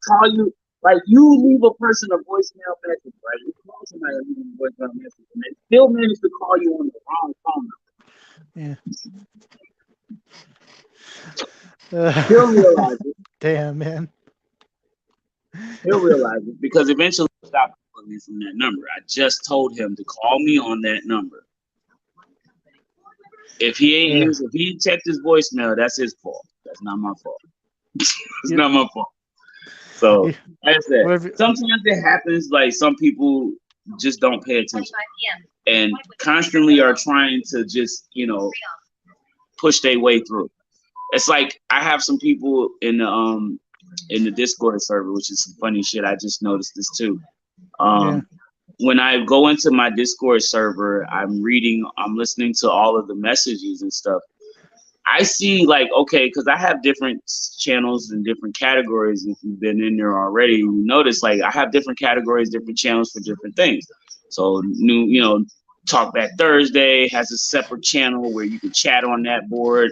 Speaker 2: call you, like you leave a person a voicemail message, right? You call somebody and leave a voicemail message, and they still manage to call you on the wrong phone number.
Speaker 5: Yeah.
Speaker 2: He'll realize it.
Speaker 5: Damn, man.
Speaker 2: He'll realize it because eventually he'll stop calling me from that number. I just told him to call me on that number. If he ain't if he checked his voicemail, that's his fault. That's not my fault. It's not my fault. So that's that. Sometimes it happens. Like some people just don't pay attention and constantly are trying to just push their way through. It's like I have some people in the Discord server, which is some funny shit. I just noticed this too. When I go into my Discord server, I'm listening to all of the messages and stuff. I see because I have different channels and different categories. If you've been in there already, you notice I have different categories, different channels for different things. So TalkBack Thursday has a separate channel where you can chat on that board.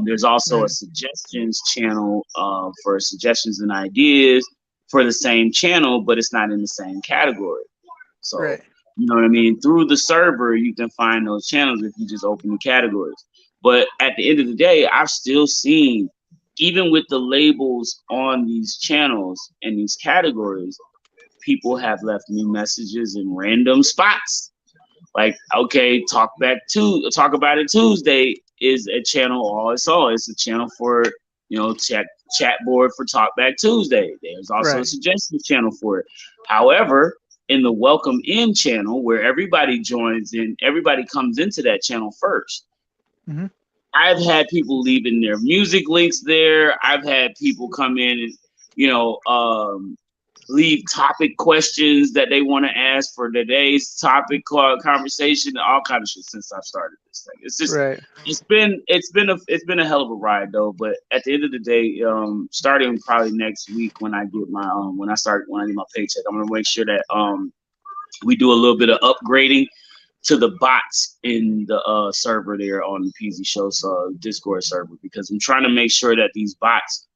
Speaker 2: There's also a suggestions channel for suggestions and ideas for the same channel, but it's not in the same category. So, you know what I mean? Through the server, you can find those channels if you just open the categories. But at the end of the day, I've still seen, even with the labels on these channels and these categories, people have left me messages in random spots. Like, okay, Talk About It Tuesday is a channel all its own. It's a channel for, chat board for TalkBack Tuesday. There's also a suggestions channel for it. However, in the Welcome In channel, where everybody joins in, everybody comes into that channel first.
Speaker 5: Mm-hmm.
Speaker 2: I've had people leaving their music links there. I've had people come in and, leave topic questions that they want to ask for today's topic conversation, all kind of shit since I've started this thing. It's just it's been a hell of a ride though. But at the end of the day, starting probably next week when I get my when I get my paycheck, I'm gonna make sure that we do a little bit of upgrading to the bots in the server there on the PZ Show's Discord server, because I'm trying to make sure that these bots,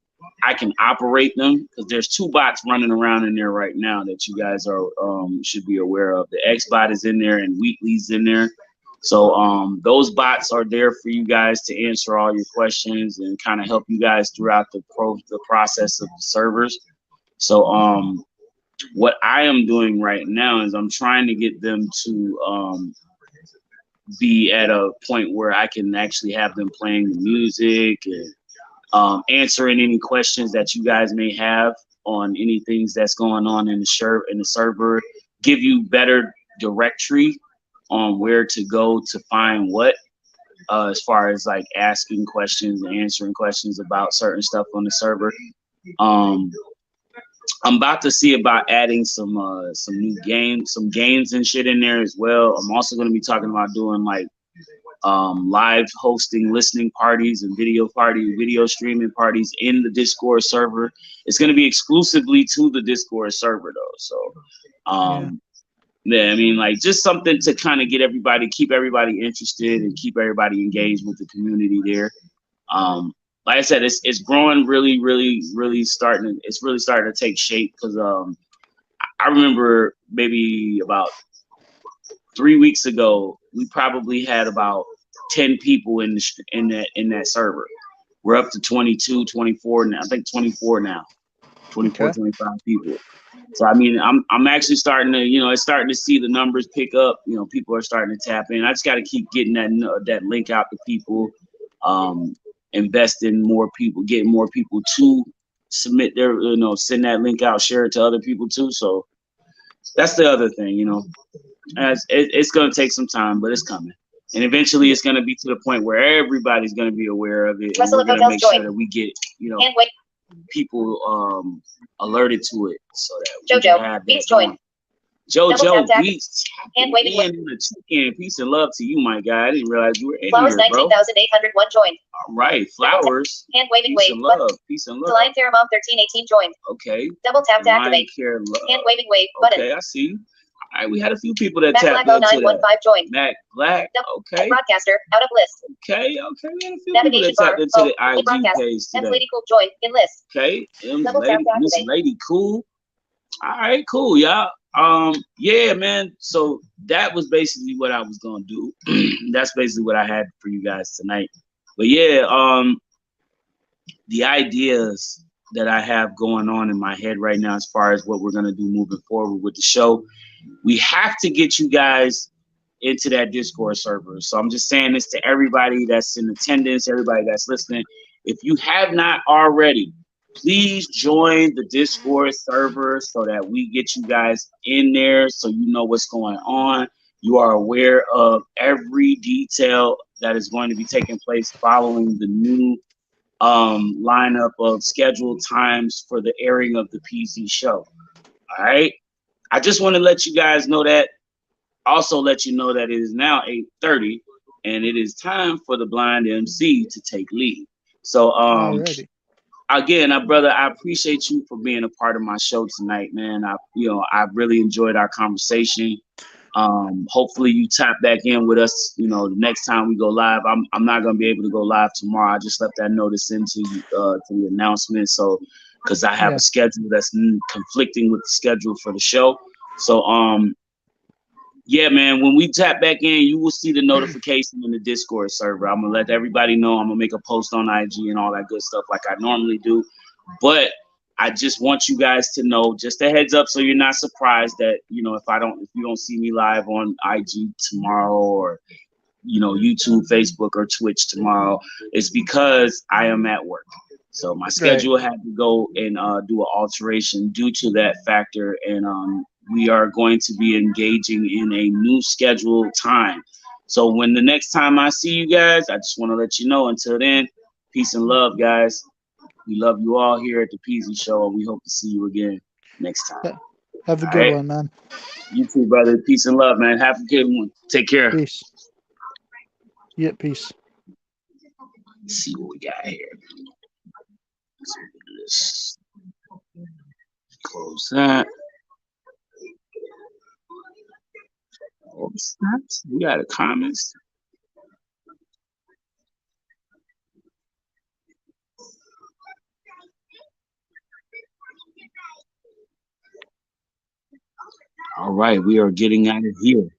Speaker 2: I can operate them, because there's 2 bots running around in there right now that you guys are should be aware of. The X bot is in there and Wheatley's in there. So those bots are there for you guys to answer all your questions and kind of help you guys throughout the process of the servers. So what I am doing right now is I'm trying to get them to be at a point where I can actually have them playing the music and answering any questions that you guys may have on any things that's going on in the server, give you better directory on where to go to find what, as far as like asking questions and answering questions about certain stuff on the server. I'm about to see about adding some new games, some games and shit in there as well. I'm also going to be talking about doing like live hosting listening parties and video streaming parties in the Discord server. It's going to be exclusively to the Discord server though. So yeah, I mean, like just something to kind of keep everybody interested and keep everybody engaged with the community there. Like I said, it's growing really starting to take shape, because I remember maybe about 3 weeks ago, we probably had about 10 people in that server. We're up to 22, 24 now. I think 24 now. 24,
Speaker 5: Okay.
Speaker 2: 25 people. So I mean, I'm actually starting to, it's starting to see the numbers pick up. People are starting to tap in. I just got to keep getting that link out to people, invest in more people, getting more people to submit their, send that link out, share it to other people too. So that's the other thing. It's going to take some time, but it's coming. And eventually it's going to be to the point where everybody's going to be aware of it. And we're going to make sure that we get, people alerted to it so that we can have that going. JoJo Beats in the chicken. Peace and love to you, my guy. I didn't realize you were in
Speaker 4: Flowers
Speaker 2: here, bro.
Speaker 4: 19,801 joined.
Speaker 2: All right, Flowers.
Speaker 4: Hand waving
Speaker 2: Peace
Speaker 4: wave.
Speaker 2: and love. Peace and love.
Speaker 4: Lion Fair Mom 1318 joined.
Speaker 2: Okay.
Speaker 4: Double tap to activate. Hand waving wave button.
Speaker 2: Okay, I see. All right, we had a few people that
Speaker 4: Mac
Speaker 2: tapped
Speaker 4: Black
Speaker 2: into that.
Speaker 4: 0915 joined.
Speaker 2: Mac Black. Okay.
Speaker 4: Broadcaster out of list.
Speaker 2: Okay. We had a few
Speaker 4: Navigation
Speaker 2: people that tapped into the IG
Speaker 4: broadcast.
Speaker 2: page today.
Speaker 4: Lady Cool joined in list.
Speaker 2: Okay.
Speaker 4: Double tap to
Speaker 2: Miss
Speaker 4: activate.
Speaker 2: Lady Cool. All right, cool, y'all. Yeah, man. So that was basically what I was gonna do. That's basically what I had for you guys tonight. But yeah, the ideas that I have going on in my head right now, as far as what we're gonna do moving forward with the show, we have to get you guys into that Discord server. So I'm just saying this to everybody that's in attendance, everybody that's listening. If you have not already, please join the Discord server so that we get you guys in there so you know what's going on. You are aware of every detail that is going to be taking place following the new lineup of scheduled times for the airing of the PZ show. All right. I just want to let you guys know that. Also let you know that it is now 8:30 and it is time for the blind MC to take lead. So
Speaker 5: Alrighty.
Speaker 2: again, brother, I appreciate you for being a part of my show tonight, man. I really enjoyed our conversation. Hopefully you tap back in with us, the next time we go live. I'm not gonna be able to go live tomorrow. I just left that notice into to the announcement, so because I have a schedule that's conflicting with the schedule for the show. So yeah, man, when we tap back in, you will see the notification in the Discord server. I'm gonna let everybody know. I'm gonna make a post on IG and all that good stuff like I normally do. But I just want you guys to know, just a heads up, so you're not surprised that, if you don't see me live on IG tomorrow or, YouTube, Facebook, or Twitch tomorrow, it's because I am at work. So my schedule had to go and do an alteration due to that factor. And we are going to be engaging in a new scheduled time. So when the next time I see you guys, I just want to let you know. Until then, peace and love, guys. We love you all here at the PZ Show, and we hope to see you again next time.
Speaker 5: Have a good one, man.
Speaker 2: You too, brother. Peace and love, man. Have a good one. Take care.
Speaker 5: Peace. Yeah, peace.
Speaker 2: Let's see what we got here. Let's close that. Oops, we got a comments. All right, we are getting out of here.